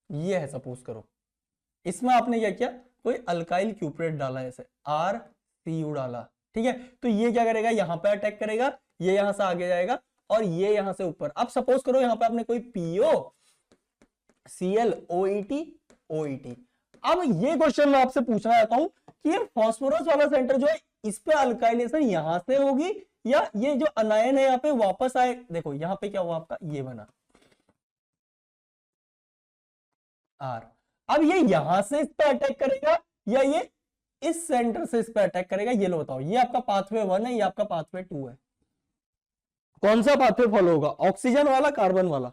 ये है सपोज करो, इसमें आपने क्या किया, कोई अल्काइल क्यूपरेट डाला ऐसे RCU डाला। ठीक है, तो ये क्या करेगा, यहां पे अटैक करेगा, ये यहां से आगे जाएगा और ये यहां से ऊपर। अब सपोज करो यहां पे आपने कोई PO Cl OET। अब ये क्वेश्चन मैं आपसे पूछना चाहता हूं कि ये फास्फोरस वाला सेंटर जो है इस पे अल्काइलेशन यहां से होगी या ये जो अनायन है यहाँ पे वापस आए। देखो यहाँ पे क्या हुआ आपका, ये बना R। अब ये यहां से इस पे अटैक करेगा या ये इस सेंटर से इस पे अटैक करेगा, ये लो बताओ। ये आपका पाथवे 1 है, ये आपका पाथवे 2 है, कौन सा पाथवे फॉलो होगा, ऑक्सीजन वाला कार्बन वाला?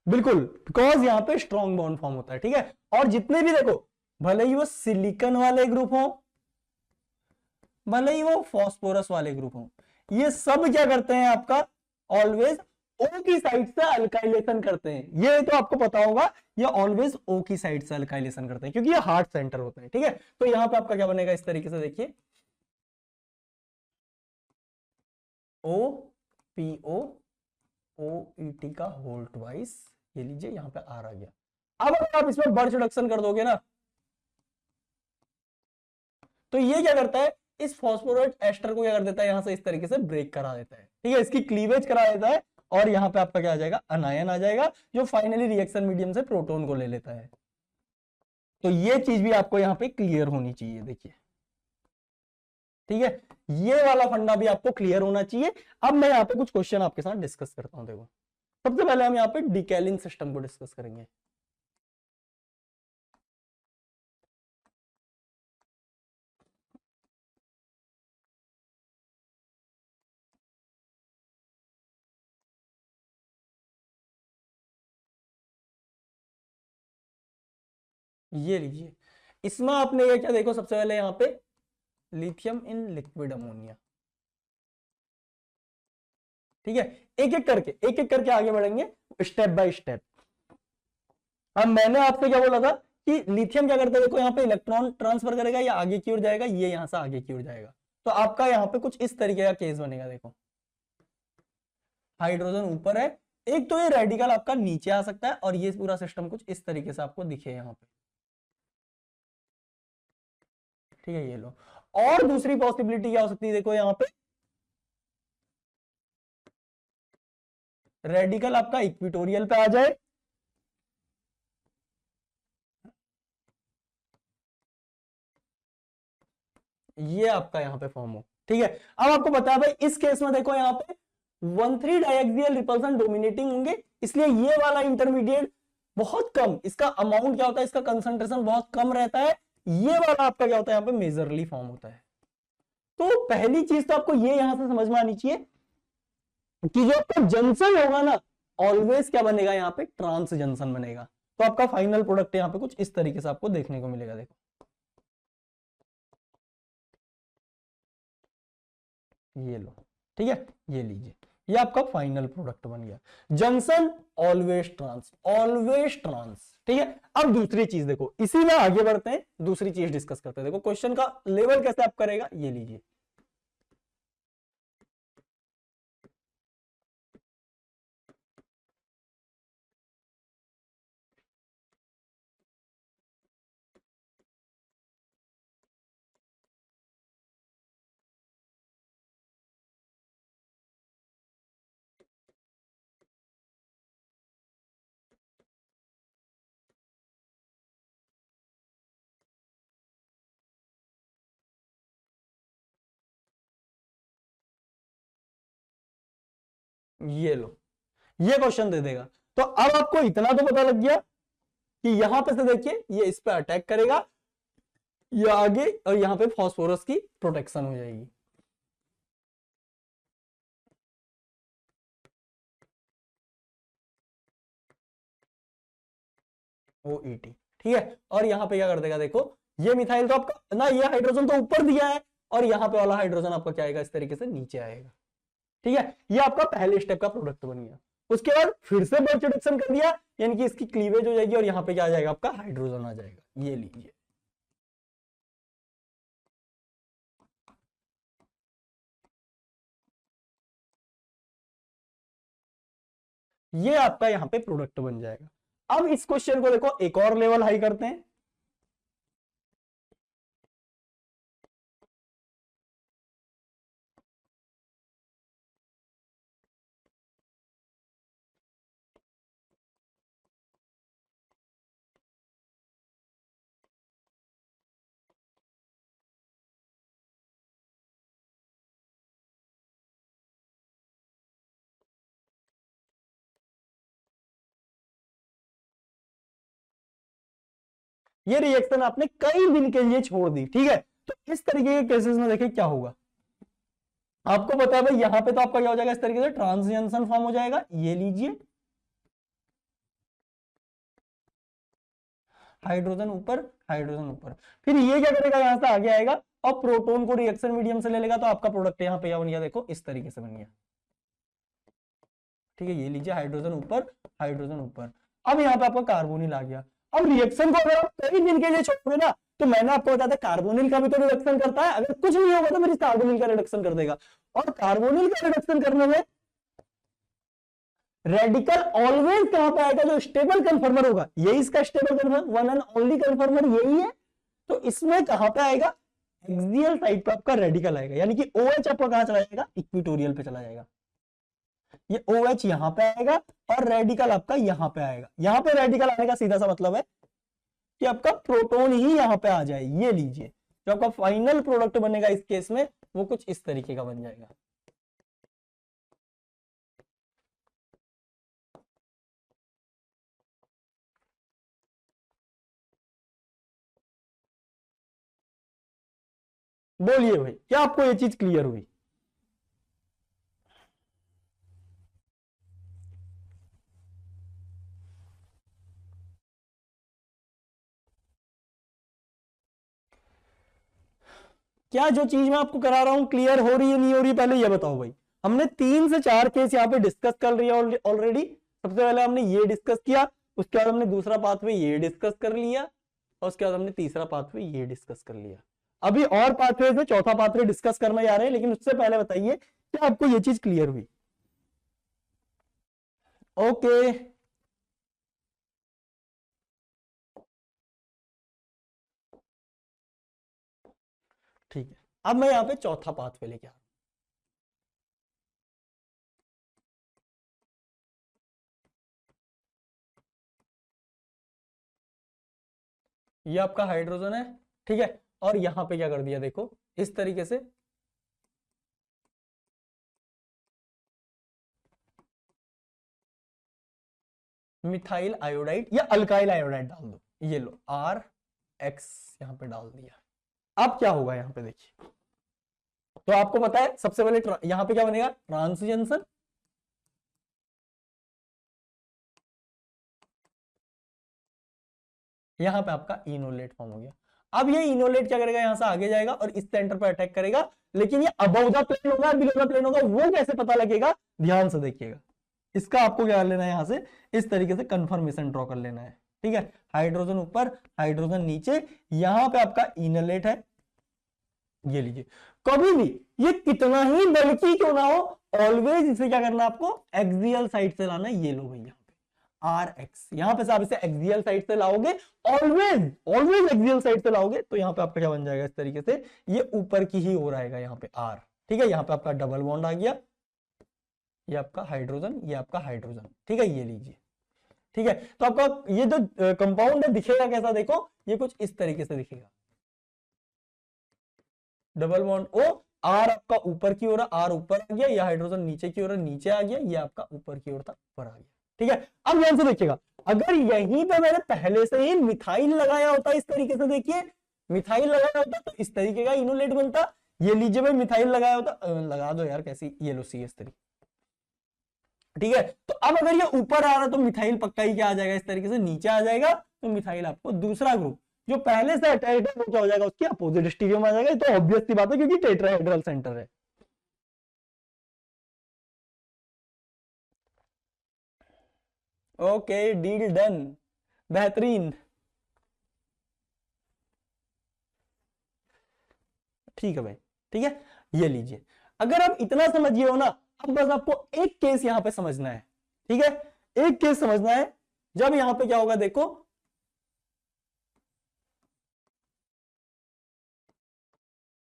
बिल्कुल, बिकॉज यहां पे स्ट्रॉन्ग बॉन्ड फॉर्म होता है। ठीक है, और जितने भी देखो, भले ही वो सिलिकॉन वाले ग्रुप हो, भले ही वो फॉस्फोरस वाले ग्रुप हो, ये सब क्या करते हैं आपका, ऑलवेज O की साइड से अल्काइलेशन करते हैं। ये तो आपको पता होगा, ये ऑलवेज O की साइड से अल्काइलेशन करते हैं क्योंकि ये हार्ट सेंटर होते हैं। ठीक है, तो यहां पे आपका क्या बनेगा, इस तरीके से देखिए, OPO OET का होल ट्वाइस, ये लीजिए यहां पे R आ गया। अब अगर आप इसमें बर्च रिडक्शन कर दोगे ना, तो ये क्या करता है, इस फॉस्फोरेट एस्टर को क्या कर देता है, यहां से इस तरीके से ब्रेक करा देता है। ठीक है, इसकी क्लीवेज करा देता है और यहां पे आपका क्या आ जाएगा, अनायन आ जाएगा जो फाइनली रिएक्शन मीडियम से प्रोटॉन को ले लेता है। तो ये चीज भी आपको यहां पे क्लियर होनी चाहिए। देखिए ठीक है, ये वाला फंडा भी आपको क्लियर होना चाहिए। अब मैं यहाँ पे कुछ क्वेश्चन आपके साथ डिस्कस करता हूं। देखो सबसे पहले हम यहाँ पे डिकेलिन सिस्टम को डिस्कस करेंगे। ये लीजिए, इसमें आपने ये क्या देखो, सबसे पहले यहाँ पे लिथियम इन लिक्विड अमोनिया। ठीक है, एक एक करके आगे बढ़ेंगे स्टेप बाय स्टेप। अब मैंने आपसे क्या बोला था कि लिथियम क्या करता है, देखो यहाँ पे इलेक्ट्रॉन ट्रांसफर करेगा, या आगे की ओर जाएगा, ये यहां से आगे की ओर जाएगा। तो आपका यहाँ पे कुछ इस तरीके का केस बनेगा। देखो हाइड्रोजन ऊपर है, एक तो ये रेडिकल आपका नीचे आ सकता है और ये पूरा सिस्टम कुछ इस तरीके से आपको दिखे यहाँ पे। ठीक है, ये लो। और दूसरी पॉसिबिलिटी क्या हो सकती है, देखो यहाँ पे रेडिकल आपका इक्विटोरियल पे आ जाए, ये आपका यहां पे फॉर्म हो। ठीक है, अब आपको बता भाई इस केस में देखो यहाँ पे 1,3 डायएक्सियल रिपल्सन डोमिनेटिंग होंगे, इसलिए ये वाला इंटरमीडिएट बहुत कम, इसका अमाउंट क्या होता है, इसका कंसंट्रेशन बहुत कम रहता है। ये वाला आपका क्या होता है, यहाँ पे मेजरली फॉर्म होता है। तो पहली चीज तो आपको ये यहां से समझ में आनी चाहिए कि जो आपका जंक्शन होगा ना, ऑलवेज क्या बनेगा, यहाँ पे ट्रांस जंक्शन बनेगा। तो आपका फाइनल प्रोडक्ट यहाँ पे कुछ इस तरीके से आपको देखने को मिलेगा। देखो ये लो, ठीक है, ये लीजिए, ये आपका फाइनल प्रोडक्ट बन गया। Junction always trans, always trans. ठीक है, अब दूसरी चीज देखो, इसी में आगे बढ़ते हैं, दूसरी चीज डिस्कस करते हैं। देखो क्वेश्चन का लेवल कैसे आप करेगा, ये लीजिए, ये लो, ये क्वेश्चन दे देगा। तो अब आपको इतना तो पता लग गया कि यहां पे से देखिए ये इस पे अटैक करेगा, ये आगे, और यहां पे फास्फोरस की प्रोटेक्शन हो जाएगी। OET, ठीक है। और यहां पे क्या कर देगा, देखो ये मिथाइल तो आपका ना, ये हाइड्रोजन तो ऊपर दिया है, और यहां पे वाला हाइड्रोजन आपका क्या आएगा, इस तरीके से नीचे आएगा, ठीक है। ये आपका पहले स्टेप का प्रोडक्ट बन गया। उसके बाद फिर से बर्च रिडक्शन कर दिया, यानी कि इसकी क्लीवेज हो जाएगी, और यहां पे क्या आ जाएगा, आपका हाइड्रोजन आ जाएगा। ये लीजिए, ये आपका यहां पे प्रोडक्ट बन जाएगा। अब इस क्वेश्चन को देखो एक और लेवल हाई करते हैं। ये रिएक्शन आपने कई दिन के लिए छोड़ दी, ठीक है। तो इस तरीके के केसेस में देखिए क्या होगा, आपको पता है भाई यहां पे तो आपका क्या हो जाएगा, इस तरीके से ट्रांस फॉर्म हो जाएगा। ये लीजिए, हाइड्रोजन ऊपर, हाइड्रोजन ऊपर, फिर ये क्या करेगा, यहां से आगे आएगा और प्रोटोन को रिएक्शन मीडियम से ले लेगा, तो आपका प्रोडक्ट यहां पे क्या बन गया, देखो इस तरीके से बन गया, ठीक है। ये लीजिए, हाइड्रोजन ऊपर, हाइड्रोजन ऊपर। अब यहाँ पे आपका कार्बोनिल आ गया। अब रिएक्शन को अगर आप कई दिन के लिए छोड़ ना, तो मैंने आपको बताया था कार्बोनिल का भी तो रिडक्शन करता है, अगर कुछ नहीं होगा तो मेरी कार्बोनिल का रिडक्शन कर देगा। और कार्बोनिल का रिडक्शन करने में रेडिकल ऑलवेज कहां पे आएगा, जो स्टेबल कन्फर्मर होगा, यही इसका स्टेबल कन्फर्मर, वन एंड ओनली कन्फर्मर यही है। तो इसमें कहां पे आएगा, एक्सियल साइड पे आपका रेडिकल आएगा, यानी कि OH आपका कहां चला जाएगा, इक्विटोरियल पे चला जाएगा। ये OH यहां पे आएगा और रेडिकल आपका यहां पे आएगा। यहां पे रेडिकल आने का सीधा सा मतलब है कि आपका प्रोटोन ही यहां पे आ जाए। ये लीजिए, जो आपका फाइनल प्रोडक्ट बनेगा इस केस में, वो कुछ इस तरीके का बन जाएगा। बोलिए भाई, क्या आपको ये चीज क्लियर हुई? क्या जो चीज मैं आपको करा रहा हूं क्लियर हो रही है, नहीं हो रही, पहले ये बताओ भाई। हमने 3 से 4 केस यहाँ पे डिस्कस कर लिया ऑलरेडी। सबसे पहले हमने ये डिस्कस किया, उसके बाद हमने दूसरा पाथवे ये डिस्कस कर लिया, और उसके बाद हमने तीसरा पाथवे ये डिस्कस कर लिया। अभी और पाथवे से चौथा पाथवे डिस्कस करने जा रहे हैं, लेकिन उससे पहले बताइए क्या आपको ये चीज क्लियर हुई? ओके, ठीक है। अब मैं यहाँ पे चौथा पाथवे लेके आ रहा हूं। ये आपका हाइड्रोजन है, ठीक है। और यहां पे क्या कर दिया, देखो इस तरीके से मिथाइल आयोडाइड या अल्काइल आयोडाइड डाल दो। ये लो RX यहां पे डाल दिया। अब क्या होगा, यहां पे देखिए, तो आपको पता है सबसे पहले यहां पे क्या बनेगा, ट्रांस जंक्शन, यहां पे आपका इनोलेट फॉर्म हो गया। अब ये इनोलेट क्या करेगा, यहां से आगे जाएगा और इस सेंटर पर अटैक करेगा, लेकिन ये अबव द प्लेन होगा, बिलो द प्लेन होगा, वो कैसे पता लगेगा, ध्यान से देखिएगा। इसका आपको क्या कर लेना है, यहां से इस तरीके से कंफर्मेशन ड्रॉ कर लेना है, ठीक है। हाइड्रोजन ऊपर, हाइड्रोजन नीचे, यहां पे आपका इनलेट है। ये लीजिए, कभी भी ये कितना ही बल्कि क्यों ना हो, ऑलवेज इसे क्या करना है, आपको एक्सियल साइड से लाना है। ये लो भैया, RX, यहां पे से आप इसे एक्सियल साइड से लाओगे, ऑलवेज ऑलवेज एक्सियल साइड से लाओगे, तो यहां पे आपका क्या बन जाएगा, इस तरीके से ये ऊपर की ही हो रहेगा यहाँ पे R, ठीक है। यहाँ पे आपका डबल बॉन्ड आ गया, ये आपका हाइड्रोजन, ये आपका हाइड्रोजन, ठीक है। ये लीजिए, ठीक है। तो आपका ये जो कंपाउंड है दिखेगा कैसा, देखो ये कुछ इस तरीके से दिखेगा, डबल बॉन्ड O, आर आपका ऊपर की ओर है, आर ऊपर आ गया, या हाइड्रोजन नीचे की ओर है, नीचे आ गया, ये आपका ऊपर की ओर था, ऊपर आ गया। ठीक है, अब ध्यान से देखिएगा, अगर यहीं पे मैंने पहले से ही मिथाइल लगाया होता, इस तरीके से देखिए मिथाइल लगाया होता तो इस तरीके का इनोलेट बनता। ये लीजिए भाई मिथाइल लगाया होता, लगा दो यार कैसी, ये लो सी इस तरीके। ठीक है, तो अब अगर ये ऊपर आ रहा तो मिथाइल पक्का ही क्या आ जाएगा, इस तरीके से नीचे आ जाएगा, तो मिथाइल आपको दूसरा ग्रुप जो पहले से अटैच्ड है वो क्या हो जाएगा, उसकी अपोजिट स्टीरियो में आ जाएगा। तो ऑब्वियस सी बात है क्योंकि टेट्राहेड्रल सेंटर है। ओके, डील डन, बेहतरीन। ठीक है भाई, ठीक है, ये लीजिए, अगर आप इतना समझिए हो ना, अब बस आपको एक केस यहां पे समझना है। ठीक है, एक केस समझना है, जब यहां पे क्या होगा देखो,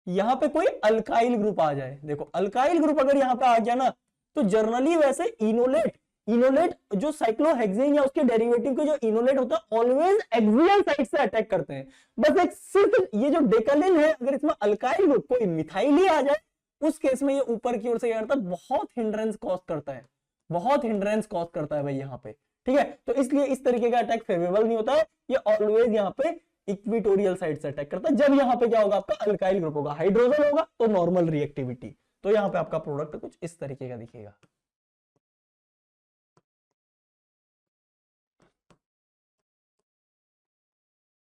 यहां पे कोई अल्काइल ग्रुप आ जाए, देखो अल्काइल ग्रुप अगर यहां पे आ गया ना, तो जनरली वैसे इनोलेट, इनोलेट जो साइक्लोहेक्सेन या उसके डेरिवेटिव के जो इनोलेट होता है ऑलवेज एक्सियल साइड से अटैक करते हैं। बस एक सिर्फ ये जो डेकालिन है, अगर इसमें अल्काइल ग्रुप कोई मिथाइल ही आ जाए, उस केस में ये ऊपर की ओर से क्या करता है, बहुत हिंड्रेंस कॉज करता है, बहुत हिंड्रेंस कॉज करता है भाई यहाँ पे। ठीक है, तो इसलिए इस तरीके का अटैक फेवरेबल नहीं होता है, ये ऑलवेज यहाँ पे इक्विटोरियल साइड से अटैक करता है। जब यहाँ पे क्या होगा, आपका अल्काइल ग्रुप होगा, हाइड्रोजन होगा तो नॉर्मल रिएक्टिविटी, तो यहाँ पे आपका प्रोडक्ट कुछ इस तरीके का दिखेगा।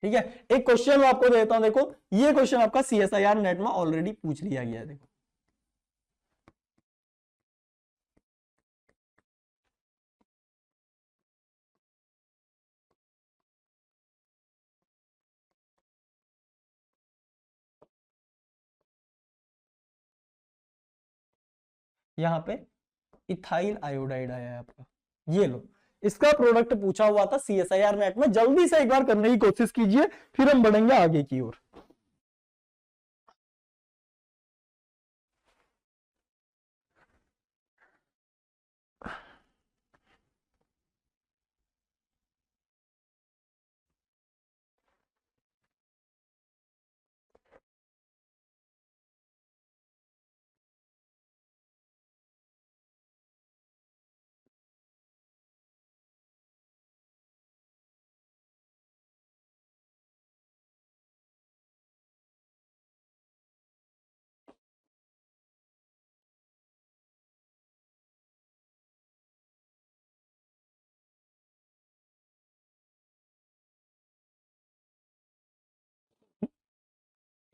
ठीक है, एक क्वेश्चन मैं आपको देता हूं, देखो ये क्वेश्चन आपका सीएसआईआर नेट में ऑलरेडी पूछ लिया गया है, देखो यहाँ पे इथाइल आयोडाइड आया है आपका, ये लो, इसका प्रोडक्ट पूछा हुआ था सीएसआईआर नेट में, जल्दी से एक बार करने की कोशिश कीजिए, फिर हम बढ़ेंगे आगे की ओर।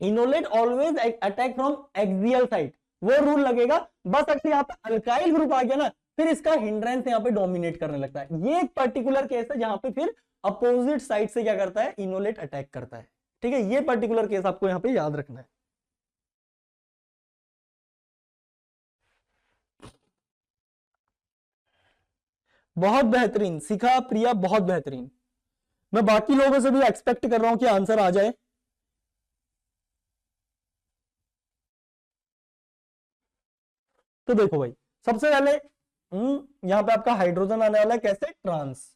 Enolate always attack from axial side, वो रूल लगेगा। बस अगर यहाँ पे अल्काइल ग्रुप आ गया ना, फिर इसका हिंड्रेंस यहाँ पे डोमिनेट करने लगता है। ये एक पर्टिकुलर केस है जहां पे फिर अपोजिट साइड से क्या करता है, इनोलेट अटैक करता है। ठीक है, ये पर्टिकुलर केस आपको यहाँ पे याद रखना है। बहुत बेहतरीन सीखा प्रिया, बहुत बेहतरीन। मैं बाकी लोगों से भी एक्सपेक्ट कर रहा हूं कि आंसर आ जाए। तो देखो भाई, सबसे पहले यहां पे आपका हाइड्रोजन आने वाला है, कैसे, ट्रांस,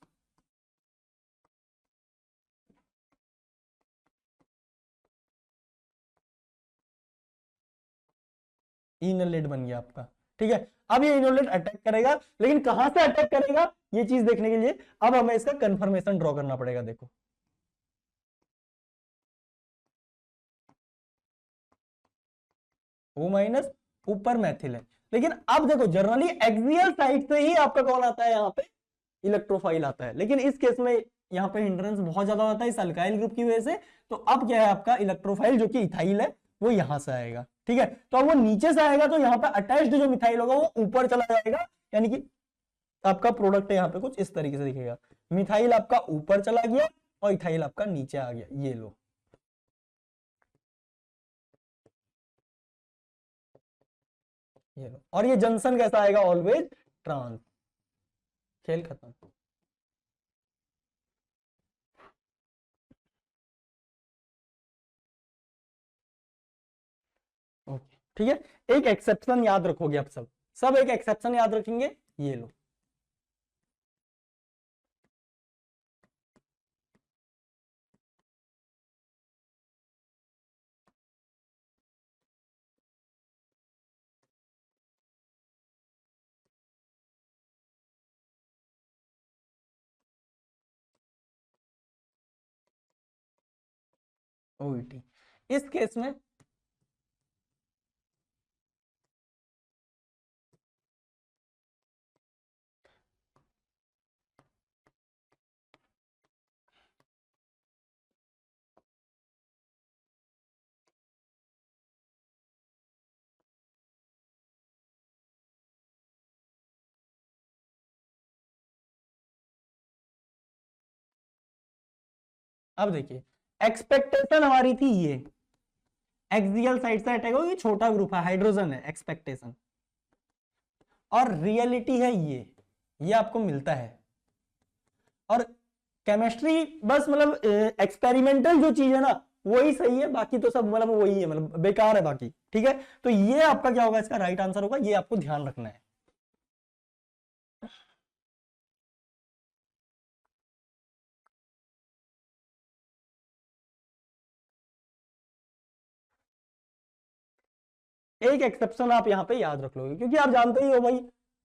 इनलेट बन गया आपका। ठीक है, अब ये इनलेट अटैक करेगा, लेकिन कहां से अटैक करेगा ये चीज देखने के लिए अब हमें इसका कंफर्मेशन ड्रॉ करना पड़ेगा। देखो O माइनस ऊपर मैथिल है, लेकिन अब देखो जनरली एक्सियल साइड से ही आपका कौन आता है, यहाँ पे इलेक्ट्रोफाइल आता है, लेकिन इस केस में यहाँ पे हिंड्रेंस बहुत ज्यादा होता है इस अल्काइल ग्रुप की वजह से। तो अब क्या है, आपका इलेक्ट्रोफाइल जो कि इथाइल है वो यहां से आएगा। ठीक है, तो अब वो नीचे से आएगा तो यहाँ पे अटैच्ड जो मिथाइल होगा वो ऊपर चला जाएगा, यानी कि आपका प्रोडक्ट यहाँ पे कुछ इस तरीके से दिखेगा, मिथाइल आपका ऊपर चला गया और इथाइल आपका नीचे आ गया, ये लो। ये लो, और ये जंक्शन कैसा आएगा, ऑलवेज ट्रांस, खेल खत्म। ओके, ठीक है, एक एक्सेप्शन याद रखोगे, आप सब सब एक एक्सेप्शन याद रखेंगे, ये लो। OET। इस केस में अब देखिए एक्सपेक्टेशन हमारी थी ये एक्सियल साइड से अटैक हो, ये छोटा ग्रुप है, हाइड्रोजन है एक्सपेक्टेशन, और रियलिटी है ये आपको मिलता है। और केमिस्ट्री बस मतलब एक्सपेरिमेंटल जो चीज है ना वही सही है, बाकी तो सब मतलब वही है, मतलब बेकार है बाकी। ठीक है, तो ये आपका क्या होगा, इसका राइट आंसर होगा, ये आपको ध्यान रखना है। एक एक्सेप्शन आप यहाँ पे याद रख लोगे, क्योंकि आप जानते ही हो भाई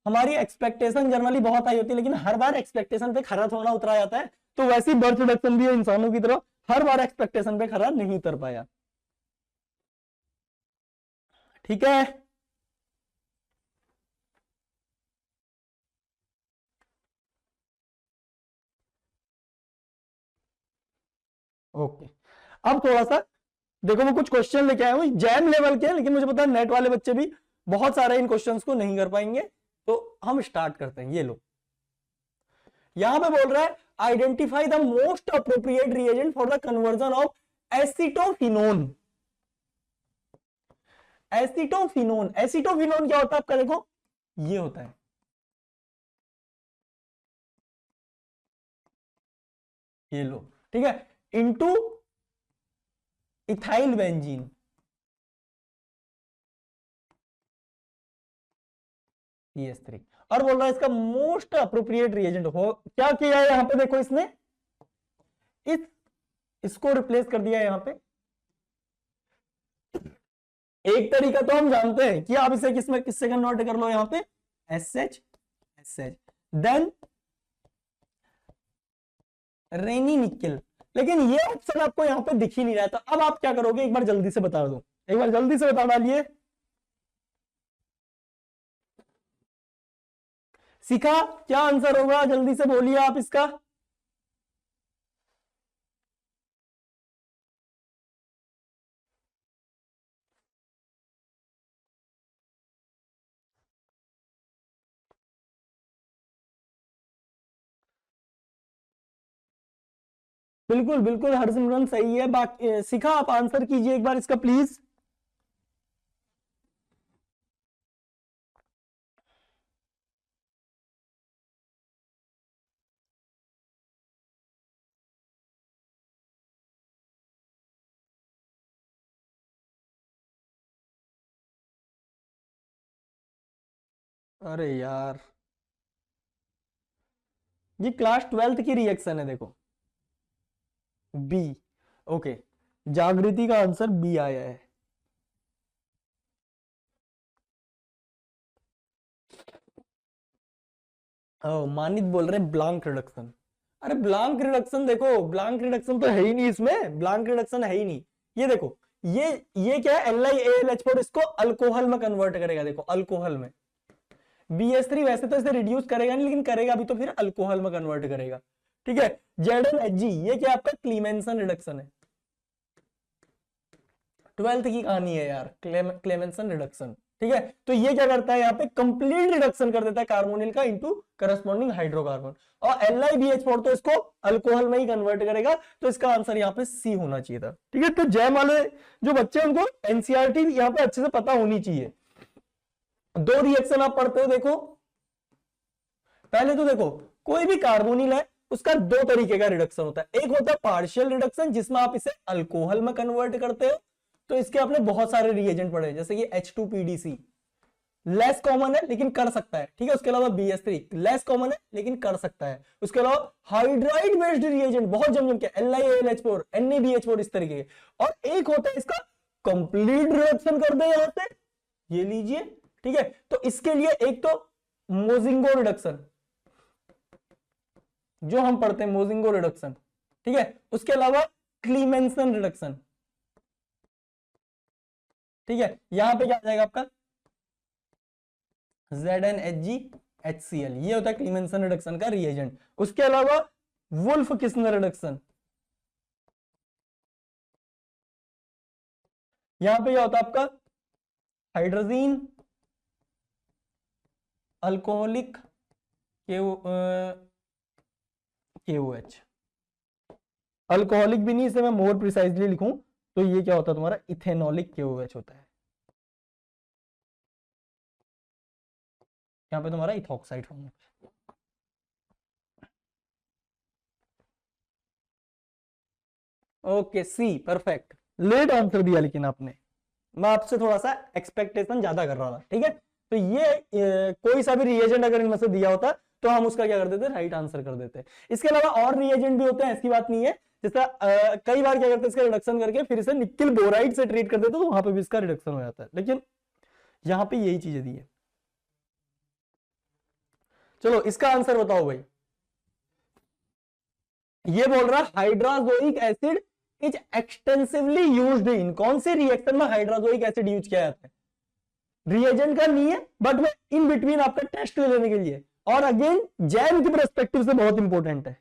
हमारी एक्सपेक्टेशन जनरली बहुत हाई होती है, लेकिन हर बार एक्सपेक्टेशन पे खरा थोड़ा उतरा जाता है। तो वैसी बर्थ रिडक्शन भी है इंसानों की तरह, हर बार एक्सपेक्टेशन पे खरा नहीं उतर पाया। ठीक है, ओके। अब थोड़ा सा देखो, मैं कुछ क्वेश्चन लेके आया हूं जैम लेवल के, लेकिन मुझे पता है नेट वाले बच्चे भी बहुत सारे इन क्वेश्चंस को नहीं कर पाएंगे, तो हम स्टार्ट करते हैं। ये लो, यहां पे बोल रहा है identify the most appropriate reagent for the conversion of acetophenone. Acetophenone, acetophenone क्या होता है आपका, देखो ये होता है, ये लो, ठीक है, इनटू इथाइल बेंजीन, CH3। और बोल रहा है इसका मोस्ट अप्रोप्रिएट रिएजेंट हो, क्या किया है यहां पे, देखो इसने इसको रिप्लेस कर दिया है यहां पे। एक तरीका तो हम जानते हैं कि आप इसे किसमें किससे कन्वर्ट कर लो, यहां पे SH देन रेनी निकल, लेकिन ये ऑप्शन आपको यहां पे दिख ही नहीं रहा था। अब आप क्या करोगे, एक बार जल्दी से बता दो, एक बार जल्दी से बता डालिए। सीखा क्या आंसर होगा, जल्दी से बोलिए आप इसका। बिल्कुल बिल्कुल हरसिमरन सही है, बाकी सीखा आप आंसर कीजिए एक बार इसका प्लीज। अरे यार, ये क्लास 12th की रिएक्शन है, देखो बी। ओके, जागृति का आंसर बी आया है। मानित बोल रहे ब्लांक रिडक्शन। अरे ब्लांक रिडक्शन, देखो ब्लांक रिडक्शन तो है ही नहीं इसमें, ब्लांक रिडक्शन है ही नहीं। ये देखो, ये क्या है, LiAlH4 इसको अल्कोहल में कन्वर्ट करेगा, देखो अल्कोहल में। BH3 वैसे तो इसे रिड्यूस करेगा नहीं, लेकिन करेगा भी तो फिर अल्कोहल में कन्वर्ट करेगा। ठीक है, ZnHg ये क्या आपका क्लीमेंसन रिडक्शन है, 12th की कहानी है यार, क्लेमेंसन रिडक्शन। ठीक है, तो ये क्या करता है, यहाँ पे कंप्लीट रिडक्शन कर देता है कार्बोनिल का इनटू करस्पॉन्डिंग हाइड्रोकार्बन, और LiBH4 तो इसको अल्कोहल में ही कन्वर्ट करेगा, तो इसका आंसर यहाँ पे सी होना चाहिए था। ठीक है, तो जैम वाले जो बच्चे उनको एनसीईआरटी यहाँ पे अच्छे से पता होनी चाहिए। दो रिएक्शन आप पढ़ते हो, देखो पहले तो देखो कोई भी कार्बोनिल है उसका दो तरीके का रिडक्शन होता है, एक होता है पार्शियल रिडक्शन जिसमें आप इसे अल्कोहल में कन्वर्ट करते हो, तो इसके आपने बहुत सारे रिएजेंट पढ़े जैसे कि H2PDC लेस कॉमन है लेकिन कर सकता है। ठीक है, उसके अलावा BH3 लेस कॉमन है लेकिन कर सकता है। उसके अलावा हाइड्राइड बेस्ड रिएजेंट बहुत जम के LiAlH4 NaBH4 इस तरीके के, और एक होता है इसका कंप्लीट रिडक्शन कर दे यहां से, ये लीजिए। ठीक है, तो इसके लिए एक तो मोजिंगो रिडक्शन जो हम पढ़ते हैं, मोजिंगो रिडक्शन। ठीक है, उसके अलावा क्लीमेंसन रिडक्शन, ठीक है, यहां पे क्या आ जाएगा आपका ZnHgHCl, ये होता है क्लीमेंसन रिडक्शन का रिएजेंट। उसके अलावा वुल्फ किस्नर रिडक्शन, यहां पे क्या होता है आपका हाइड्रोजीन अल्कोहलिक KOH, अल्कोहलिक भी नहीं, इसे मैं मोर प्रिसाइजली लिखूं तो ये क्या होता है तुम्हारा इथेनॉलिक KOH होता है। यहां पे तुम्हारा इथॉक्साइड फॉर्म होता है। ओके सी, परफेक्ट, लेट आंसर दिया लेकिन आपने, मैं आपसे थोड़ा सा एक्सपेक्टेशन ज्यादा कर रहा था। ठीक है, तो ये कोई सा भी रिएजेंट अगर इनमें से दिया होता तो हम उसका क्या कर देते, राइट आंसर कर देते। इसके अलावा और रिएजेंट भी होते हैं, ऐसी बात नहीं है। जैसा कई बार क्या करते हैं इसका रिडक्शन करके फिर इसे निकिल बोराइड से ट्रीट कर देते तो वहां पे भी इसका रिडक्शन हो जाता है, लेकिन यहां पे यही चीजें दी है। चलो इसका आंसर बताओ भाई। ये बोल रहा hydrazoic acid is extensively used in, कौन सी रिएक्शन में हाइड्राजोइक एसिड यूज किया जाता है? रिएजेंट का नहीं है, बट मैं इन बिटवीन आपका टेस्ट लेने के लिए, और अगेन जैम की पर्सपेक्टिव से बहुत इंपॉर्टेंट है।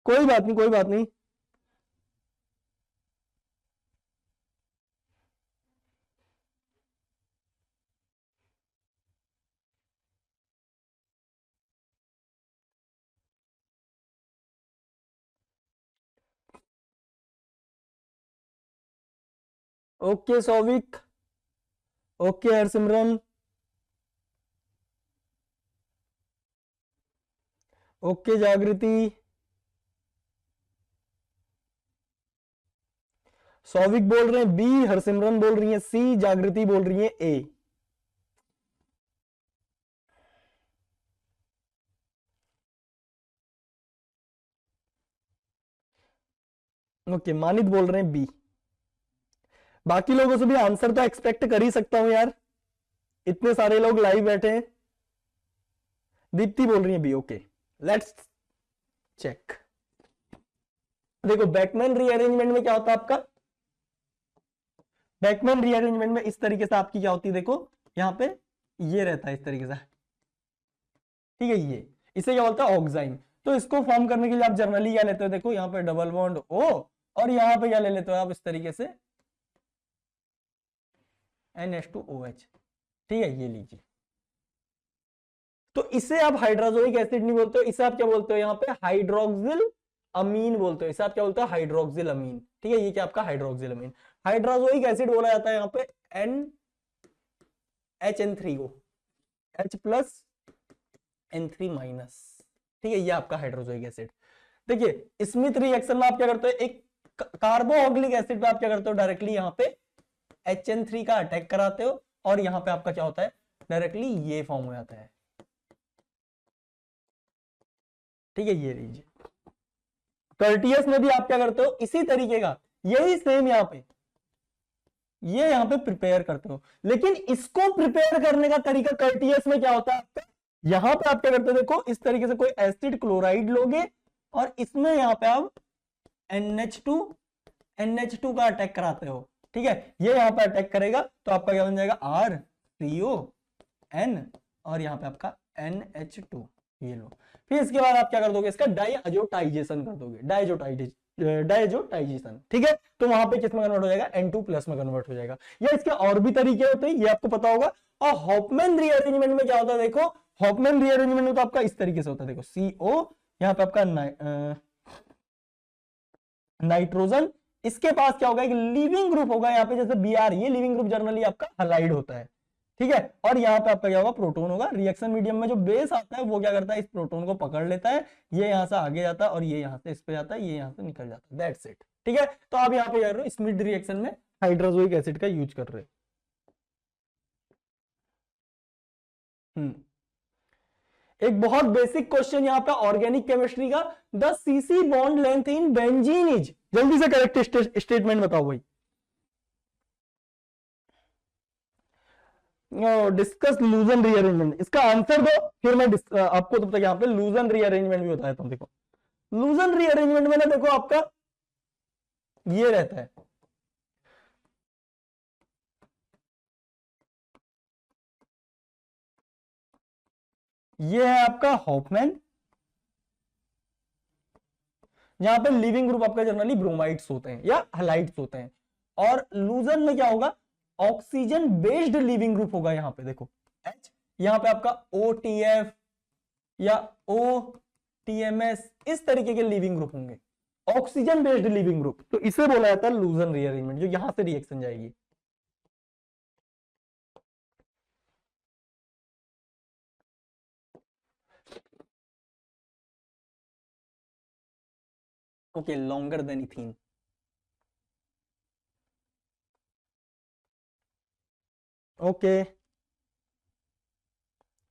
कोई बात नहीं, कोई बात नहीं। Okay Souvik, okay Harsimran, okay जागृति, सौविक बोल रहे हैं बी, हरसिमरन बोल रही है सी, जागृति बोल रही है ए। ओके मानित बोल रहे हैं बी। बाकी लोगों से भी आंसर तो एक्सपेक्ट कर ही सकता हूं यार, इतने सारे लोग लाइव बैठे हैं। दीप्ति बोल रही है बी, ओके लेट्स चेक। देखो बैकमैन रीअरेंजमेंट में क्या होता है आपका, बैकमैन रीअरेंजमेंट में इस तरीके से आपकी क्या होती है, देखो यहां पे ये रहता है इस तरीके से, ठीक है, ये इसे क्या बोलता है ऑक्साइन। तो इसको फॉर्म करने के लिए आप जनरली क्या लेते हो, देखो यहाँ पे डबल बॉन्ड O, और यहाँ पे क्या ले लेते हो आप इस तरीके से NH2OH, ठीक है, ये लीजिए। तो इसे आप हाइड्रोजोइक एसिड नहीं बोलते हो, इसे आप क्या बोलते हो यहाँ पे हाइड्रोक्सिल अमीन बोलते हो, इसे आप क्या बोलते हो हाइड्रोक्सिल अमीन, ठीक है, ये क्या आपका हाइड्रोक्सिल अमीन। हाइड्रोजोइक एसिड बोला जाता है यहाँ पे HN3 को, H+ N3-, ठीक है, ये आपका हाइड्रोजोइक एसिड। देखिए स्मिथ रिएक्शन में आप क्या करते हो, एक कार्बोक्सिलिक एसिड पे आप क्या करते हो, डायरेक्टली यहाँ पे HN3 का अटैक कराते हो, और यहाँ पे आपका क्या होता है, डायरेक्टली ये फॉर्म हो जाता है, ठीक है, ये लीजिए। कर्टियस में भी आप क्या करते हो, इसी तरीके का यही सेम यहाँ पे, ये यहाँ पे प्रिपेयर करते हो, लेकिन इसको प्रिपेयर करने का तरीका कर्टियस में क्या होता है आपका, यहां पे आप क्या करते हो, देखो इस तरीके से कोई एसिड क्लोराइड लोगे और इसमें यहां पे आप NH2 का अटैक कराते हो, ठीक है, ये यहां पे अटैक करेगा तो आपका क्या बन जाएगा RCON, और यहां पे आपका NH2, ये लो। फिर इसके बाद आप क्या कर दोगे, इसका डाइअजोटाइजेशन कर दोगे, डाइअजोटाइजेशन, ठीक है, तो वहां पे किस में कन्वर्ट हो जाएगा, N2+ में कन्वर्ट हो जाएगा। या इसके और भी तरीके होते हैं, ये आपको पता होगा। और हॉफमैन रीअरेंजमेंट में क्या होता है, देखो हॉफमैन रीअरेंजमेंट में तो आपका इस तरीके से होता है, देखो CO यहाँ पे आपका नाइट्रोजन, इसके पास क्या होगा, एक लिविंग ग्रुप होगा यहाँ पे, जैसे Br, ये लिविंग ग्रुप जनरली आपका हलाइड होता है, ठीक है, और यहाँ पे आपका क्या होगा, प्रोटोन होगा। रिएक्शन मीडियम में जो बेस आता है वो क्या करता है, इस प्रोटोन को पकड़ लेता है, ये यहाँ से आगे जाता है और ये यहाँ से इस पे जाता है, ये यहाँ से निकल जाता है, दैट्स इट, ठीक है। तो आप यहाँ पे कर रहे हो स्मिथ रिएक्शन में हाइड्रोजोइक एसिड का यूज कर रहे हो। एक बहुत बेसिक क्वेश्चन यहाँ पे ऑर्गेनिक केमिस्ट्री का, the CC bond length in benzene is, जल्दी से करेक्ट स्टेटमेंट बताओ भाई। डिस्कस लूजन रीअरेंजमेंट, इसका आंसर दो, फिर मैं आपको तब तक यहाँ पे लूजन रीअरेंजमेंट भी बताता हूँ। देखो लूजन रीअरेंजमेंट में ना देखो आपका ये रहता है, ये है आपका हॉफमैन, जहां पे लिविंग ग्रुप आपका जनरली ब्रोमाइड्स होते हैं या हलाइड्स होते हैं, और लूजन में क्या होगा, ऑक्सीजन बेस्ड लिविंग ग्रुप होगा। यहां पे देखो H, यहां पे आपका OTF या OTMS, इस तरीके के लिविंग ग्रुप होंगे, ऑक्सीजन बेस्ड लिविंग ग्रुप, तो इसे बोला जाता है लूजन रीअरेंजमेंट, जो यहां से रिएक्शन जाएगी। Okay, longer than ethene. Okay,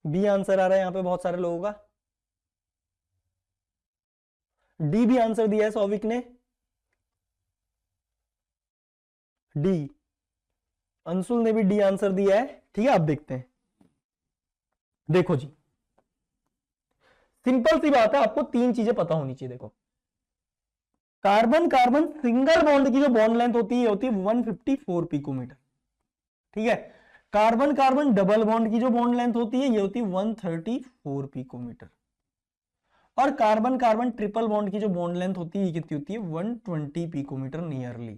B answer आ रहा है यहां पे बहुत सारे लोगों का। डी भी आंसर दिया है सौविक ने, डी, अंशुल ने भी डी आंसर दिया है। ठीक है, आप देखते हैं, देखो जी, सिंपल सी बात है, आपको तीन चीजें पता होनी चाहिए। देखो, कार्बन कार्बन सिंगल बॉन्ड की जो बॉन्ड लेंथ होती है 154 पिकोमीटर। ठीक है, कार्बन कार्बन डबल बॉन्ड की जो बॉन्ड लेंथ होती है ये होती है 134 पिकोमीटर, और कार्बन कार्बन ट्रिपल बॉन्ड की जो बॉन्ड लेंथ होती है ये कितनी होती है 120 पिकोमीटर नियरली।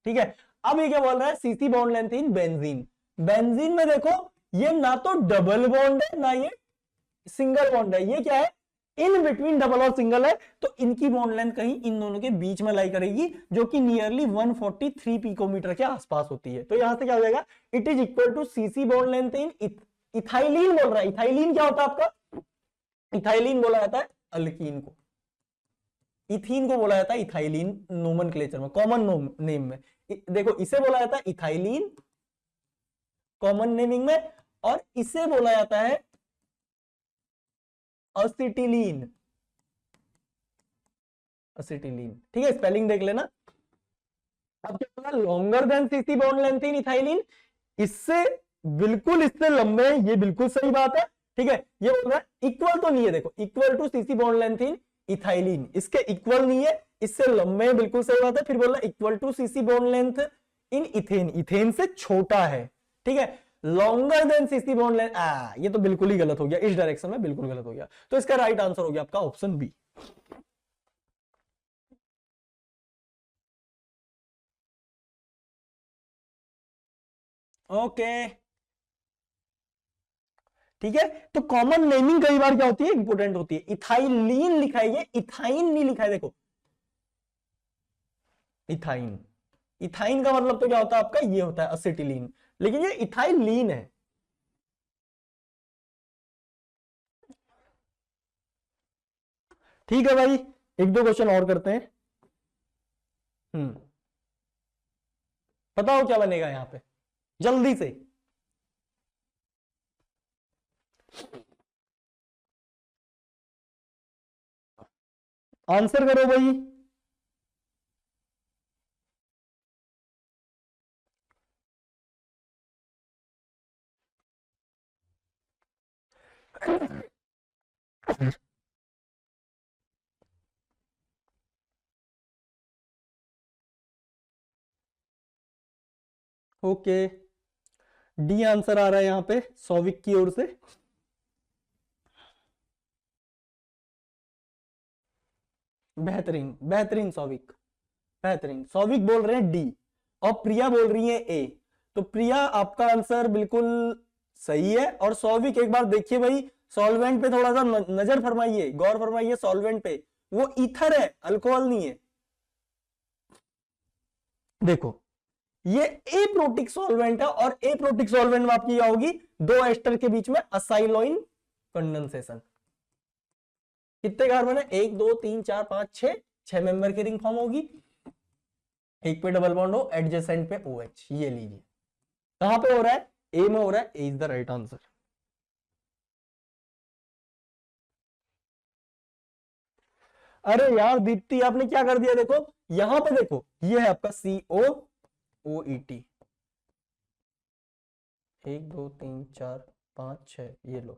ठीक है, अब ये क्या बोल रहा है, CC bond length in benzene. Benzene में देखो, ये ना तो डबल बॉन्ड है ना ये सिंगल बॉन्ड है, ये क्या है, इन बिटवीन डबल और सिंगल है, तो इनकी बॉन्ड लेंथ कहीं इन दोनों के बीच में लाई करेगी, जो कि नियरली 143 पिकोमीटर के आसपास होती है। तो यहां से क्या हो जाएगा, it is equal to CC bond length in ethylene बोल रहा है। इथाइलिन क्या होता है आपका, इथाइलिन बोला जाता है अल्कीन को, इथीन को बोला जाता है इथाइलिन, नोमेनक्लेचर में, कॉमन नेम में देखो इसे बोला जाता है इथाइलिन कॉमन नेमिंग में, और इसे बोला जाता है असिटिलीन, असिटिलीन। ठीक है, स्पेलिंग देख लेना। अब क्या होगा, longer than CC bond length in ethylene, इससे बिल्कुल इससे लंबे, ये बिल्कुल सही बात है। ठीक है, ये बोल रहा है इक्वल तो नहीं है, देखो equal to CC bond length in ethylene, इसके इक्वल नहीं है, इससे लंबे, बिल्कुल सही बात है। फिर बोल रहा है equal to CC bond length in ethane, ethane से छोटा है। ठीक है, longer than CC bond length, ये तो बिल्कुल ही गलत हो गया, इस डायरेक्शन में बिल्कुल गलत हो गया, तो इसका राइट आंसर हो गया आपका ऑप्शन बी। ओके, ठीक है, तो कॉमन नेमिंग कई बार क्या होती है, इंपोर्टेंट होती है। इथाइलिन लिखा है, ये इथाइन नहीं लिखा है, देखो इथाइन, इथाइन का मतलब तो क्या होता है आपका, ये होता है असिटिलीन, लेकिन ये इथाइलिन है। ठीक है भाई, एक दो क्वेश्चन और करते हैं। बताओ क्या बनेगा यहां पे, जल्दी से। आंसर करो भाई। ओके, डी आंसर आ रहा है यहां पे सौविक की ओर से। बेहतरीन बेहतरीन सौविक, बेहतरीन। सौविक बोल रहे हैं डी और प्रिया बोल रही है ए, तो प्रिया आपका आंसर बिल्कुल सही है, और सौविक एक बार देखिए भाई, सॉल्वेंट पे थोड़ा सा नजर फरमाइए, गौर फरमाइए सॉल्वेंट पे, वो ईथर है, अल्कोहल नहीं है। देखो, ये एप्रोटिक सॉल्वेंट है, और एप्रोटिक सॉल्वेंट में आपकी क्या होगी, दो एस्टर के बीच में असाइलोइन कंडेंसेशन। कितने कार्बन है, 1 2 3 4 5 6, 6 मेंबर की रिंग फॉर्म होगी, एक पे डबल बॉन्ड हो, एडजेसेंट पे OH, ये लीजिए कहां पे हो रहा है, ए में हो रहा है, ए इज द राइट आंसर। अरे यार दीप्ति, आपने क्या कर दिया, देखो यहां पे देखो, ये है आपका COOET, 1 2 3 4 5 6, ये लो,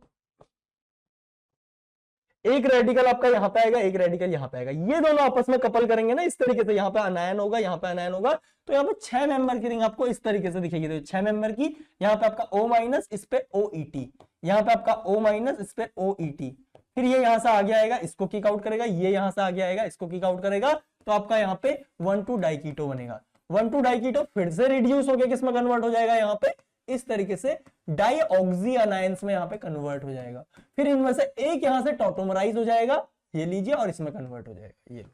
एक रेडिकल आपका यहाँ पे आएगा, एक रेडिकल यहाँ पे आएगा, ये दोनों आपस में कपल करेंगे ना इस तरीके से, यहाँ पे अनायन होगा, यहाँ पे अनायन होगा, तो यहाँ पे 6 मेंबर की रिंग आपको इस तरीके से दिखेगी। तो 6 मेंबर की, यहाँ पे आपका O माइनस, इस पे OET, यहाँ पे आपका O माइनस, इस पे OET, फिर ये यहां से आगे आएगा, इसको किक आउट करेगा, ये यहां से आगे आएगा, इसको किक आउट करेगा, तो आपका यहाँ पे 1,2 डाइकीटो बनेगा। 1,2 डाइकीटो फिर से रिड्यूस होकर किसमें कन्वर्ट हो जाएगा, यहाँ पे इस तरीके से डाइऑक्सी अनायंस में यहाँ पे कन्वर्ट हो जाएगा। फिर इनमें से एक यहां से टॉटोमराइज हो जाएगा, ये लीजिए, और इसमें कन्वर्ट हो जाएगा, ये।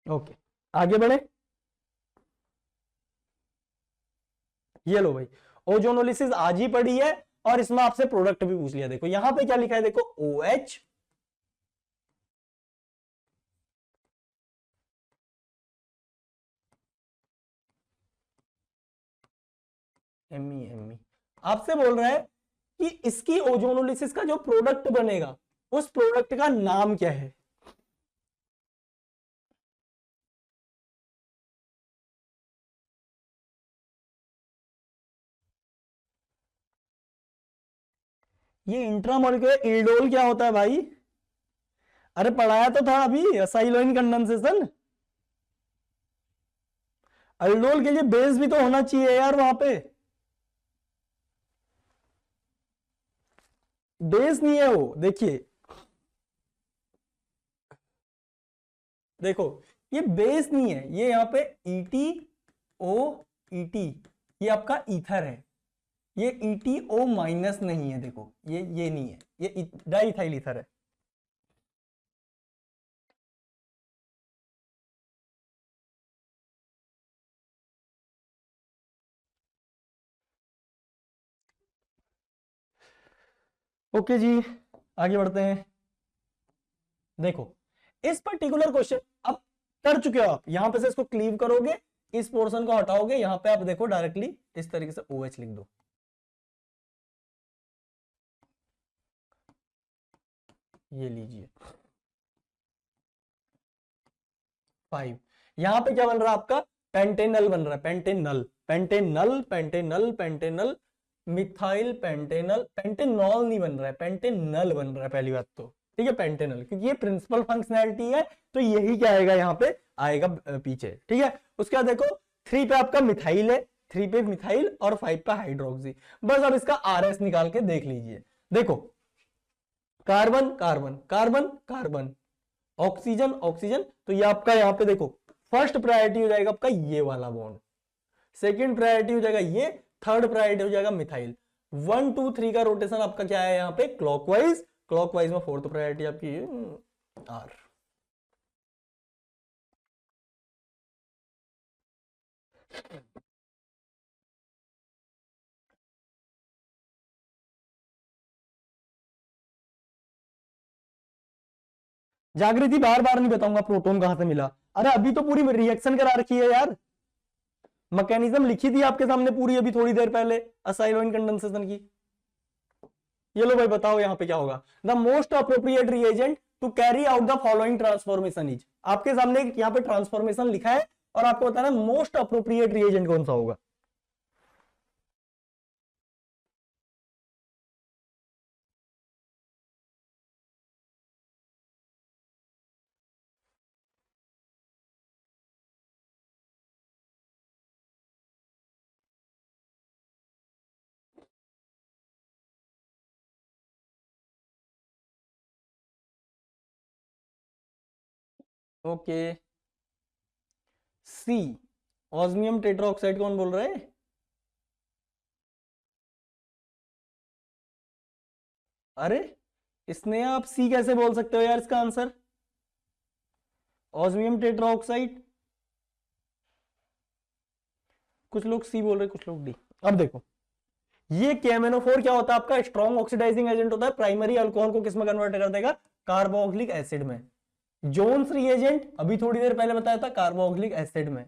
ओके, आगे बढ़े। ये लो भाई, ओजोनोलिसिस आज ही पढ़ी है, और इसमें आपसे प्रोडक्ट भी पूछ लिया। देखो यहां पे क्या लिखा है, देखो OH ME आपसे बोल रहा है कि इसकी ओजोनोलिसिस का जो प्रोडक्ट बनेगा, उस प्रोडक्ट का नाम क्या है। ये इंट्रामोलिकुलर इल्डोल क्या होता है भाई, अरे पढ़ाया तो था अभी, एसाइलोइन कंडेंसेशन। अल्डोल के लिए बेस भी तो होना चाहिए यार, वहां पे बेस नहीं है वो। देखिए देखो, ये बेस नहीं है, ये यहाँ पे ETOET, ये आपका ईथर है, ये ETO माइनस नहीं है, देखो ये नहीं है, ये डाइथाइल ईथर है। ओके जी, आगे बढ़ते हैं। देखो इस पर्टिकुलर क्वेश्चन अब कर चुके हो आप, यहां पे से इसको क्लीव करोगे, इस पोर्शन को हटाओगे, यहां पे आप देखो डायरेक्टली इस तरीके से OH लिख दो, ये लीजिए 5। यहां पे क्या बन रहा है आपका, पेंटेनल बन रहा है, Pantanal Pantanal Pantanal Pantanal methyl Pantanal, pentanol नहीं बन रहा है, पेंटेनल बन रहा है पहली बात तो, ठीक है, पेंटेनल, क्योंकि ये प्रिंसिपल फंक्शनैलिटी है, तो यही क्या आएगा यहाँ पे आएगा पीछे, ठीक है। उसके बाद देखो 3 पे आपका मिथाइल है, 3 पे मिथाइल और 5 पे हाइड्रोक्सी, बस अब इसका RS निकाल के देख लीजिए। देखो carbon carbon carbon carbon, oxygen oxygen, तो ये आपका यहाँ पे देखो फर्स्ट प्रायोरिटी हो जाएगा आपका ये वाला बॉन्ड, सेकंड प्रायोरिटी हो जाएगा ये, थर्ड प्रायोरिटी हो जाएगा मिथाइल। 1 2 3 का रोटेशन आपका क्या है यहाँ पे, क्लॉकवाइज, क्लॉकवाइज में फोर्थ प्रायोरिटी आपकी R। जागृति बार बार नहीं बताऊंगा प्रोटॉन कहां से मिला, अरे अभी तो पूरी रिएक्शन करा रखी है यार, मैकेनिज्म लिखी थी आपके सामने पूरी अभी थोड़ी देर पहले एसाइलोइन कंडेंसेशन की। ये लो भाई बताओ यहाँ पे क्या होगा, the most appropriate reagent to carry out the following transformation is, आपके सामने यहाँ पे ट्रांसफॉर्मेशन लिखा है और आपको बताना मोस्ट अप्रोप्रिएट रिएजेंट कौन सा होगा। ओके, सी, ऑस्मियम टेट्राऑक्साइड कौन बोल रहे हैं, अरे इसने आप सी कैसे बोल सकते हो यार, इसका आंसर ऑस्मियम टेट्राऑक्साइड, कुछ लोग सी बोल रहे कुछ लोग डी। अब देखो ये KMnO4 क्या होता है आपका, स्ट्रॉन्ग ऑक्सीडाइजिंग एजेंट होता है, प्राइमरी अल्कोहल को किसमें कन्वर्ट कर देगा, कार्बोक्सिलिक एसिड में। जोन्स रिएजेंट अभी थोड़ी देर पहले बताया था, कार्बोक्सिलिक एसिड में,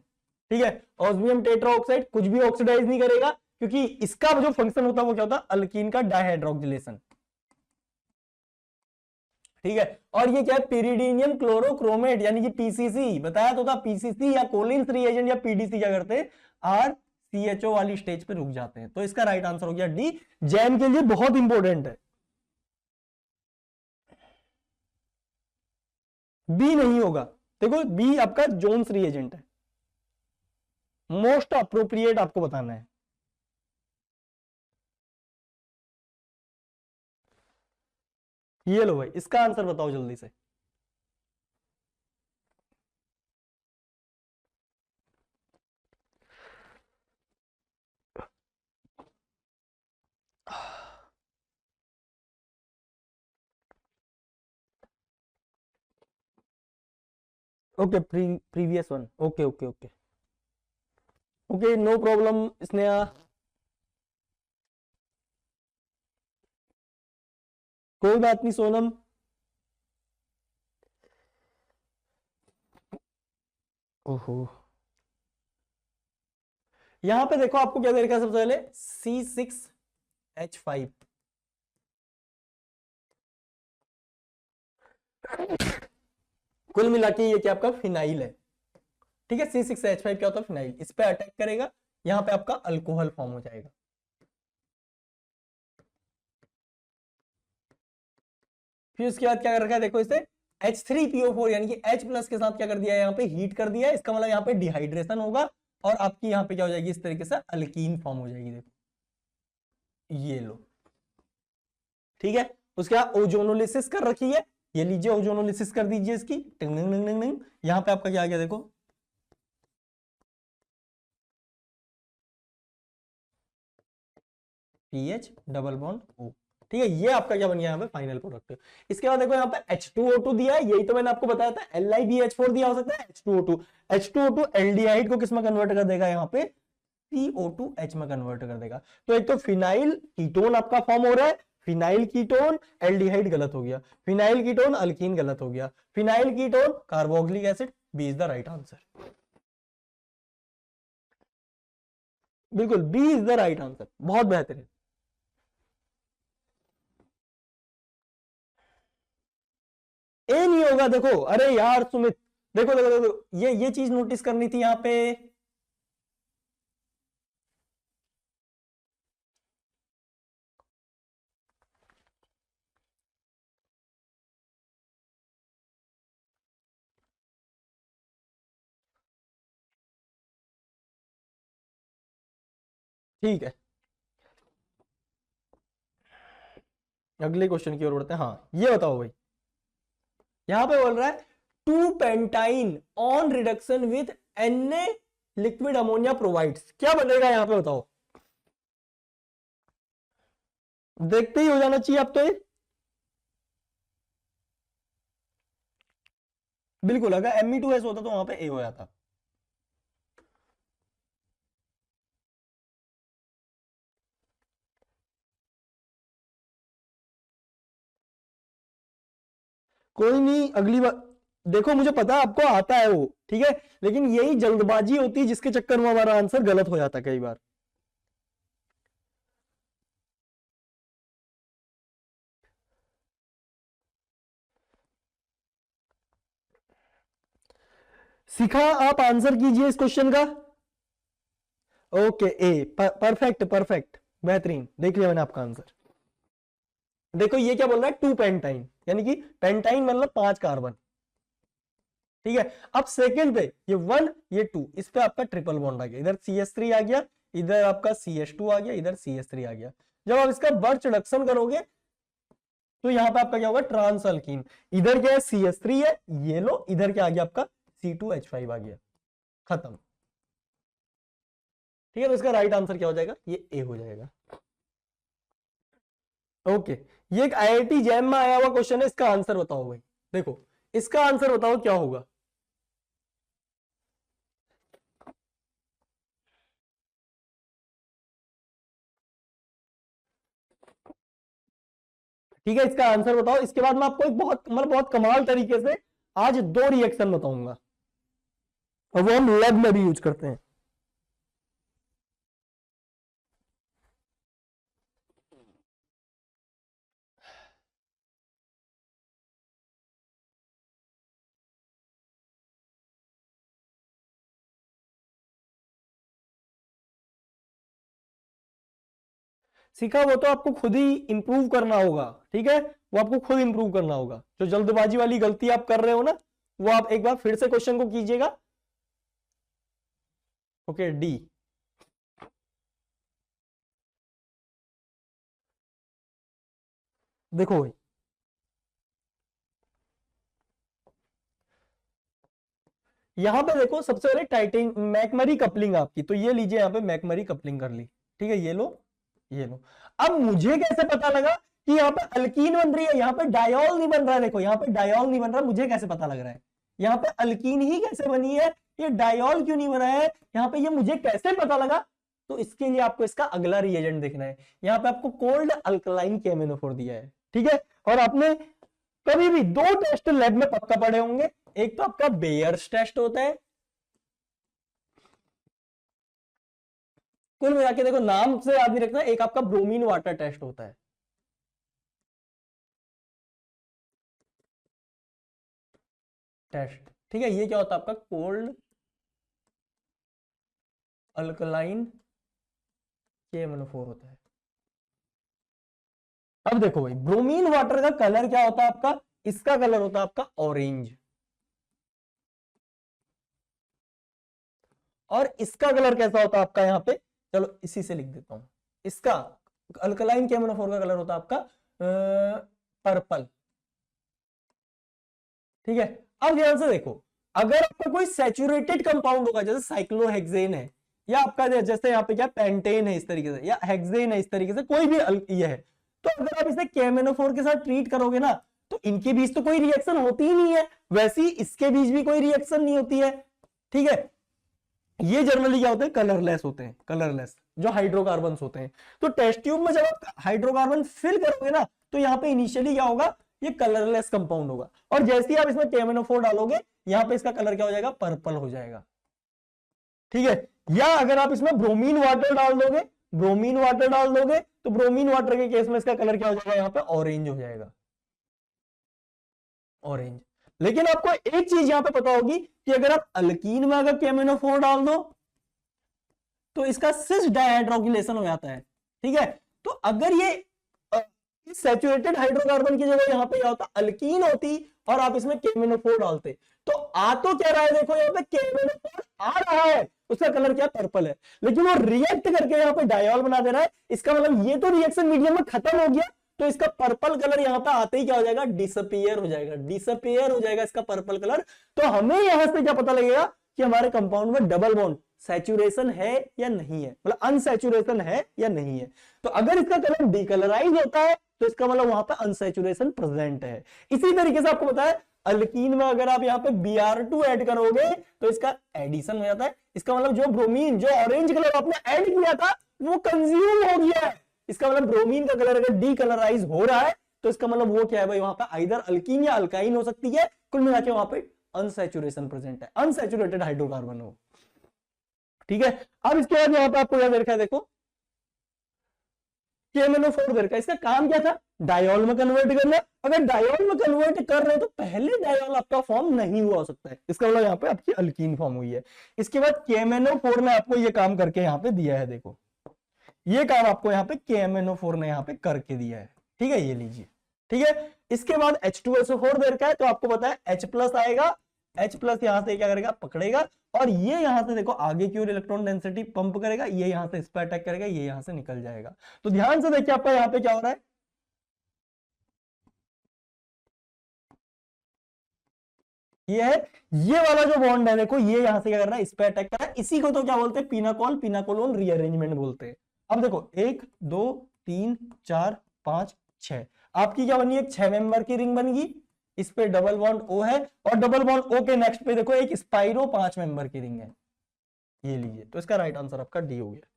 ठीक है। ऑस्मियम टेट्राऑक्साइड कुछ भी ऑक्सीडाइज नहीं करेगा, क्योंकि इसका जो फंक्शन होता है वो क्या होता है, अल्कीन का डाइहाइड्रोक्सिलेशन, ठीक है। और ये क्या है, पिरिडीनियम क्लोरोक्रोमेट यानी कि PCC, बताया तो था PCC या कोलिन्स रिएजेंट या PDC क्या करते हैं, CHO वाली स्टेज पे रुक जाते हैं। तो इसका राइट आंसर हो गया डी, जैम के लिए बहुत इंपॉर्टेंट है। बी नहीं होगा, देखो बी आपका जोन्स रिएजेंट है, मोस्ट अप्रोप्रिएट आपको बताना है। ये लो भाई, इसका आंसर बताओ जल्दी से। Okay, previous one, okay okay okay okay, no problem Sneha. कोई बात नहीं सोनम। ओहो, यहां पे देखो आपको क्या दे रखा है सबसे पहले, C6H5। कुल मिला के ये क्या आपका फिनाइल है, ठीक है। C6H5 क्या होता है, फिनाइल। इस पे अटैक करेगा, यहां पे आपका अल्कोहल फॉर्म हो जाएगा। फिर उसके बाद क्या कर रखा है, देखो इसे H3PO4 यानी कि H प्लस के साथ क्या कर दिया है, यहाँ पे हीट कर दिया है। इसका मतलब यहाँ पे डिहाइड्रेशन होगा और आपकी यहाँ पे क्या हो जाएगी, इस तरीके से अल्कीन फॉर्म हो जाएगी। देखो ये लो, ठीक है। उसके बाद ओजोनोलिसिस कर रखी है, ये लीजिए ओजोनोलिसिस कर दीजिए इसकी, टिंग टिंग टिंग टिंग टिंग। यहाँ पे आपका क्या आ गया, देखो पीएच डबल बॉन्ड ओ, ठीक है। ये आपका क्या बन गया यहाँ पे फाइनल प्रोडक्ट। इसके बाद देखो यहाँ पे H2O2 दिया है, यही तो मैंने आपको बताया था। LiBH4 दिया हो सकता है, H2O2 एल्डिहाइड को किस में कन्वर्ट कर देगा, यहाँ पे CO2H में कन्वर्ट कर देगा। तो एक तो फिनाइल कीटोन आपका फॉर्म हो रहा है, फिनाइल कीटोन एल्डिहाइड गलत हो गया, फिनाइल कीटोन अल्कीन गलत हो गया, phenyl ketone carboxylic acid, B is the right answer. बिल्कुल B is the right answer, बहुत बेहतरीन। ए नहीं होगा, देखो अरे यार सुमित, देखो देखो देखो, ये चीज नोटिस करनी थी यहाँ पे। ठीक है, अगले क्वेश्चन की ओर बढ़ते हैं। हाँ ये बताओ भाई, यहां पे बोल रहा है 2 pentyne on reduction with Na liquid ammonia provides, क्या बनेगा यहां पे बताओ। देखते ही हो जाना चाहिए अब तो ये, बिल्कुल। अगर Me2S होता तो वहां पे ए हो जाता। कोई नहीं, अगली बार देखो, मुझे पता है आपको आता है वो, ठीक है, लेकिन यही जल्दबाजी होती है जिसके चक्कर में हमारा आंसर गलत हो जाता है कई बार। सिखा, आप आंसर कीजिए इस क्वेश्चन का। ओके ए, परफेक्ट परफेक्ट, बेहतरीन, देख लिया मैंने आपका आंसर। देखो ये क्या बोल रहा है, 2 पेंटाइन, यानी कि पेंटाइन मतलब 5 कार्बन, ठीक है। अब सेकंड पे ये 1 ये 2, इस पे आपका ट्रिपल बॉन्ड आ गया, इधर CH3 आ गया, इधर आपका CH2 आ गया, इधर CH3 आ गया। जब आप इसका बर्च रिडक्शन करोगे तो यहां पे आपका क्या होगा, ट्रांस अल्कीन। इधर क्या है, CH3 है, ये लो, इधर क्या आ गया आपका C2H5 आ गया, खत्म। ठीक है, तो इसका राइट आंसर क्या हो जाएगा, ये ए हो जाएगा। ओके, ये एक IIT जैम में आया हुआ क्वेश्चन है, इसका आंसर बताओ भाई। देखो इसका आंसर बताओ क्या होगा। ठीक है, इसका आंसर बताओ, इसके बाद मैं आपको एक बहुत कमाल तरीके से आज 2 रिएक्शन बताऊंगा, और वो हम लैब में भी यूज करते हैं। सीखा वो तो आपको खुद ही इंप्रूव करना होगा, ठीक है, वो आपको खुद इंप्रूव करना होगा। जो जल्दबाजी वाली गलती आप कर रहे हो ना, वो आप एक बार फिर से क्वेश्चन को कीजिएगा। Okay, D. देखो भाई, यहां पे देखो सबसे पहले टाइटिन मैकमरी कपलिंग आपकी, तो ये लीजिए, यहां पे मैकमरी कपलिंग कर ली, ठीक है, ये लो ये लो। अब मुझे कैसे पता लगा कि यहाँ पे अल्कीन बन रही है, यहाँ पे डायोल नहीं बन रहा है। देखो यहाँ पे डायोल नहीं बन रहा, मुझे कैसे पता लग रहा है यहाँ पे अल्कीन ही कैसे बनी है, ये डायोल क्यों नहीं बना है यहाँ पे, ये मुझे कैसे पता लगा? तो इसके लिए आपको इसका अगला रिएजेंट देखना है। यहाँ पे आपको कोल्ड अल्कलाइन KMnO4 दिया है, ठीक है, और आपने कभी भी दो टेस्ट लैब में पक्का पढ़े होंगे। एक तो आपका बेयर्स टेस्ट होता है, कुल मिला के देखो नाम से याद नहीं रखना, एक आपका ब्रोमीन वाटर टेस्ट होता है। टेस्ट, ठीक है, ये क्या होता है आपका कोल्ड अल्कलाइन KMnO4 होता है। अब देखो भाई, ब्रोमीन वाटर का कलर क्या होता है आपका, इसका कलर होता है आपका ऑरेंज, और इसका कलर कैसा होता है आपका यहाँ पे, चलो इसी से लिख देता हूं, इसका अल्कलाइन KMnO4 का कलर होता है आपका पर्पल, ठीक है। अब ध्यान से देखो, अगर आपका कोई सैचुरेटेड कंपाउंड होगा, जैसे साइक्लोहेक्सेन है, या आपका जैसे यहाँ पे क्या पेंटेन है इस तरीके से, या हेक्सेन है इस तरीके से, कोई भी ये है, तो अगर आप इसे KMnO4 के साथ ट्रीट करोगे ना, तो इनके बीच तो कोई रिएक्शन होती ही नहीं है, वैसे ही इसके बीच भी कोई रिएक्शन नहीं होती है, ठीक है। ये जनरली क्या होते हैं, कलरलेस होते हैं, कलरलेस जो हाइड्रोकार्बन्स होते हैं। तो टेस्ट ट्यूब में जब आप हाइड्रोकार्बन फिल करोगे ना, तो यहाँ पे इनिशियली क्या होगा, ये कलरलेस कंपाउंड होगा, और जैसे ही आप इसमें KMnO4 डालोगे, यहाँ पे इसका कलर क्या हो जाएगा, पर्पल हो जाएगा, ठीक है। या अगर आप इसमें ब्रोमीन वाटर डाल दोगे, ब्रोमीन वाटर डाल दोगे, तो ब्रोमीन वाटर के केस में इसका कलर क्या हो जाएगा, यहाँ पे ऑरेंज हो जाएगा, ऑरेंज। लेकिन आपको एक चीज यहां पे पता होगी कि अगर आप अल्कीन में अगर KMnO4 डाल दो, तो इसका सिस डाइहाइड्रोजिलेशन हो जाता है, ठीक है। तो अगर ये सैचुरेटेड हाइड्रोकार्बन की जगह यहाँ पे क्या होता, अल्कीन होती, और आप इसमें KMnO4 डालते, तो आ तो क्या रहा है, देखो यहाँ पे KMnO4 आ रहा है, उसका कलर क्या, पर्पल है, लेकिन वो रिएक्ट करके यहाँ पे डायोल बना दे रहा है। इसका मतलब ये तो रिएक्शन मीडियम में खत्म हो गया, तो इसका पर्पल कलर यहाँ पे आते ही क्या हो जाएगा, डिसअपीयर हो जाएगा, डिसअपीयर हो जाएगा इसका पर्पल कलर। तो हमें यहां से क्या पता लगेगा कि हमारे कंपाउंड में डबल बॉन्ड सैचुरेशन है या नहीं है, मतलब अनसैचुरेशन है या नहीं है। तो अगर इसका कलर डिकलराइज होता है, तो इसका मतलब वहां पे अनसैचुरेशन प्रेजेंट है। इसी तरीके से आपको पता है, अल्कीन में अगर आप यहाँ पे Br2 ऐड करोगे, तो इसका एडिशन हो जाता है। इसका मतलब जो ब्रोमीन, जो ऑरेंज कलर आपने ऐड किया था, वो कंज्यूम हो गया है। इसका मतलब ब्रोमीन का कलर अगर डीकलराइज हो रहा है, तो इसका मतलब वो क्या है भाई, वहां पे आइदर अल्कीन या अल्काइन हो सकती है, कुल मिला के वहां पे अनसैचुरेशन प्रेजेंट है, अनसैचुरेटेड हाइड्रोकार्बन हो, ठीक है। अब इसके बाद यहाँ पे आपको क्या देखा है, देखो KMnO4 दे रखा है, इसका काम क्या था, डायोल में कन्वर्ट करना। अगर डायोल में कन्वर्ट कर रहे हो, तो पहले डायोल आपका फॉर्म नहीं हुआ हो सकता है, इसका मतलब यहाँ पे आपकी अल्कीन फॉर्म हुई है। इसके बाद KMnO4 ने आपको ये काम करके यहाँ पे दिया है, देखो ये काम आपको यहाँ पे KMnO4 ने यहाँ पे करके दिया है, ठीक है, ये लीजिए, ठीक है। इसके बाद H2SO4 दे रखा है, तो आपको पता है H+ आएगा, H+ यहां से क्या करेगा, पकड़ेगा, और ये यहां से देखो आगे की ओर इलेक्ट्रॉन डेंसिटी पंप करेगा, ये यहां से इस पर अटैक करेगा, ये यहां से निकल जाएगा। तो ध्यान से देखिए आपका यहाँ पे क्या हो रहा है, ये है, ये वाला जो बॉन्ड है देखो, ये यहां से क्या कर रहा है, इस पे अटैक कर रहा है। इसी को तो क्या बोलते हैं, पिनाकोल, पिनाकोलोन रीअरेंजमेंट बोलते हैं। अब देखो 1 2 3 4 5 6, आपकी क्या बनी, एक 6 मेंबर की रिंग बन गई, इस पे डबल बॉन्ड O है, और डबल बॉन्ड O के नेक्स्ट पे देखो एक स्पाइरो 5 मेंबर की रिंग है, ये लीजिए। तो इसका राइट आंसर आपका डी हो गया,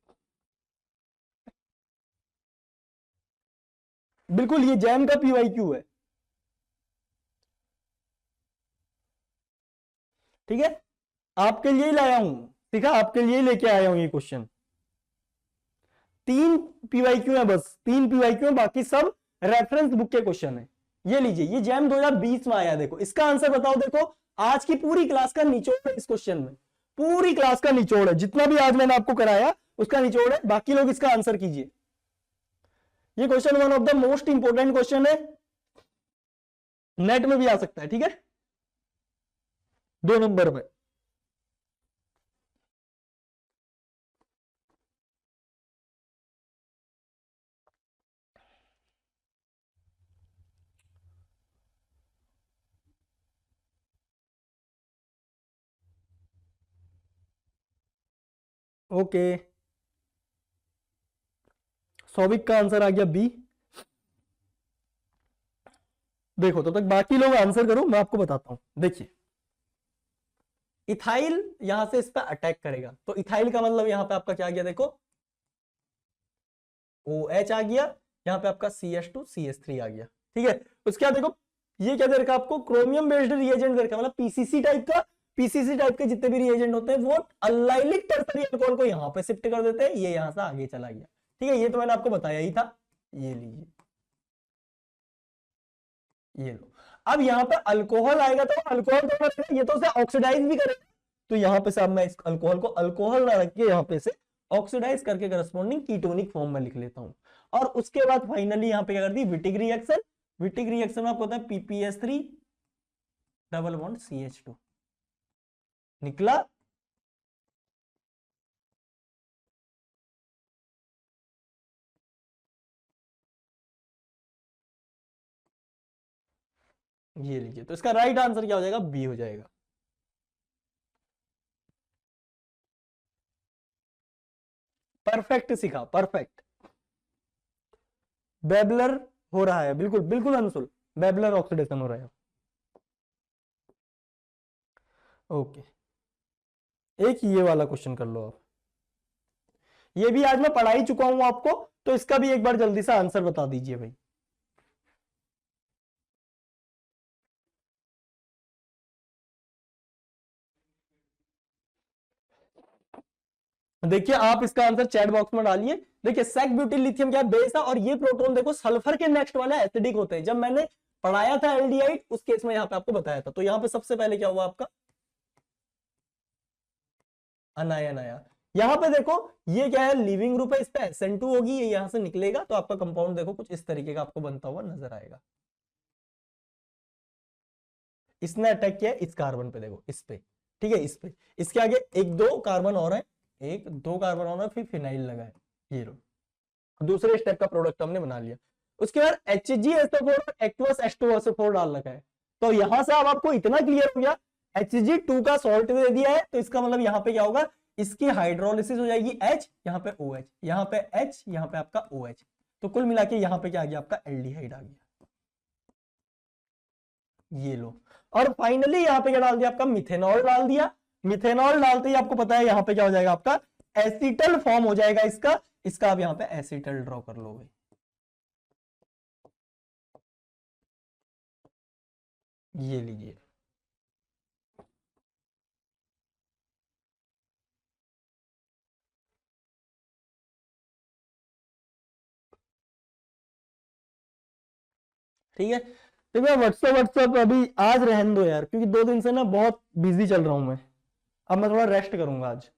बिल्कुल, ये जैम का PYQ है, ठीक है, आपके लिए लाया हूं, ठीक है, आपके लिए लेके आया हूं ये क्वेश्चन। 3 PYQ है, बस 3 PYQ है, बाकी सब रेफरेंस बुक के क्वेश्चन है। ये लीजिए, ये जैम 2020 में आया, देखो इसका आंसर बताओ। देखो आज की पूरी क्लास का निचोड़ है इस क्वेश्चन में, पूरी क्लास का निचोड़ है, जितना भी आज मैंने आपको कराया उसका निचोड़ है, बाकी लोग इसका आंसर कीजिए। ये question one of the most important question है, नेट में भी आ सकता है, ठीक है, 2 नंबर में। ओके, सौविक का आंसर आ गया बी। देखो तो तक बाकी लोग आंसर करो, मैं आपको बताता हूं। देखिए, इथाइल यहां से इस पर अटैक करेगा, तो इथाइल का मतलब यहां पे आपका क्या आ गया, देखो OH आ गया, यहां पे आपका CH2CH3 आ गया, ठीक है। उसके बाद देखो ये क्या दे रखा आपको, क्रोमियम बेस्ड रिएजेंट दे रखा, मतलब पीसीसी टाइप का। पीसीसी टाइप के जितने भी रिएजेंट होते हैं वो अल्लाइलिक टर्सरी अल्कोहल को यहां पे शिफ्ट कर देते हैं, ये यहां से आगे चला गया, ठीक है। ये तो मैंने आपको बताया ही था। ये लीजिए, ये लो। अब यहाँ पे अल्कोहल आएगा तो अल्कोहल तो ये तो उसे ऑक्सीडाइज भी करेगा, तो यहाँ पे से अब मैं इस अल्कोहल को अल्कोहल ना रख के यहाँ पे से ऑक्सीडाइज करके करस्पॉन्डिंग कीटोनिक फॉर्म में लिख लेता हूं। और उसके बाद फाइनली यहाँ पे क्या कर दी, विटिक रिएक्शन। विटिक रिएक्शन में आपको होता है PPS3 डबल बॉन्ड CH2 निकला। ये लीजिए, तो इसका राइट आंसर क्या हो जाएगा, बी हो जाएगा। परफेक्ट सीखा, परफेक्ट। बेबलर हो रहा है, बिल्कुल बिल्कुल अंशुल, बेबलर ऑक्सीडेशन हो रहा है। ओके, एक ये वाला क्वेश्चन कर लो आप, ये भी आज मैं पढ़ा ही चुका हूं आपको, तो इसका भी एक बार जल्दी से आंसर बता दीजिए भाई। देखिए आप इसका आंसर चैट बॉक्स में डालिए। देखिए सेक ब्यूटिल लिथियम क्या बेस है, और ये प्रोटॉन देखो सल्फर के नेक्स्ट वाले एसिडिक होते हैं। जब मैंने पढ़ाया था एल्डिहाइड उस केस में यहाँ पे आपको बताया था, तो यहाँ पे सबसे पहले क्या हुआ आपका, अनायन आया। यहाँ पे देखो ये क्या है, लिविंग ग्रुप है, इस पे SN2 होगी, ये यहाँ से निकलेगा, तो आपका कंपाउंड देखो कुछ इस तरीके का आपको बनता हुआ नजर आएगा। इसने अटैक किया इस कार्बन पे, देखो इस पे, ठीक है, इस पे, इसके आगे 1-2 कार्बन और है, 1-2 कार्बन और है, फिर फिनाइल लगा है, ये लो, दूसरे स्टेप का प्रोडक्ट हमने बना लिया। उसके बाद HgSO4 एक्वस H2SO4 डाल रखा है, तो यहां से अब आपको इतना क्लियर हो गया, Hg2 का सॉल्ट दे दिया है, तो इसका मतलब यहाँ पे क्या होगा, इसकी हाइड्रोलिसिस हो जाएगी H, यहाँ पे OH, यहाँ पे H, यहाँ पे आपका OH, तो कुल मिला के यहाँ पे क्या आ गया आपका, एल्डिहाइड आ गया, ये लो। और फाइनली यहाँ पे क्या डाल दिया आपका, मिथेनॉल डाल दिया। मिथेनॉल डालते ही आपको पता है यहाँ पे क्या हो जाएगा आपका, एसिटल फॉर्म हो जाएगा इसका। इसका आप यहाँ पे एसिटल ड्रॉ कर लो भाई, ये लीजिए। ठीक है, तो मैं व्हाट्सएप अभी आज रहने दो यार, क्योंकि 2 दिन से ना बहुत बिजी चल रहा हूं मैं। अब मैं थोड़ा रेस्ट करूंगा आज।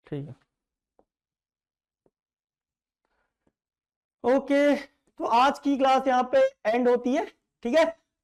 ठीक है, ओके, तो आज की क्लास यहाँ पे एंड होती है, ठीक है।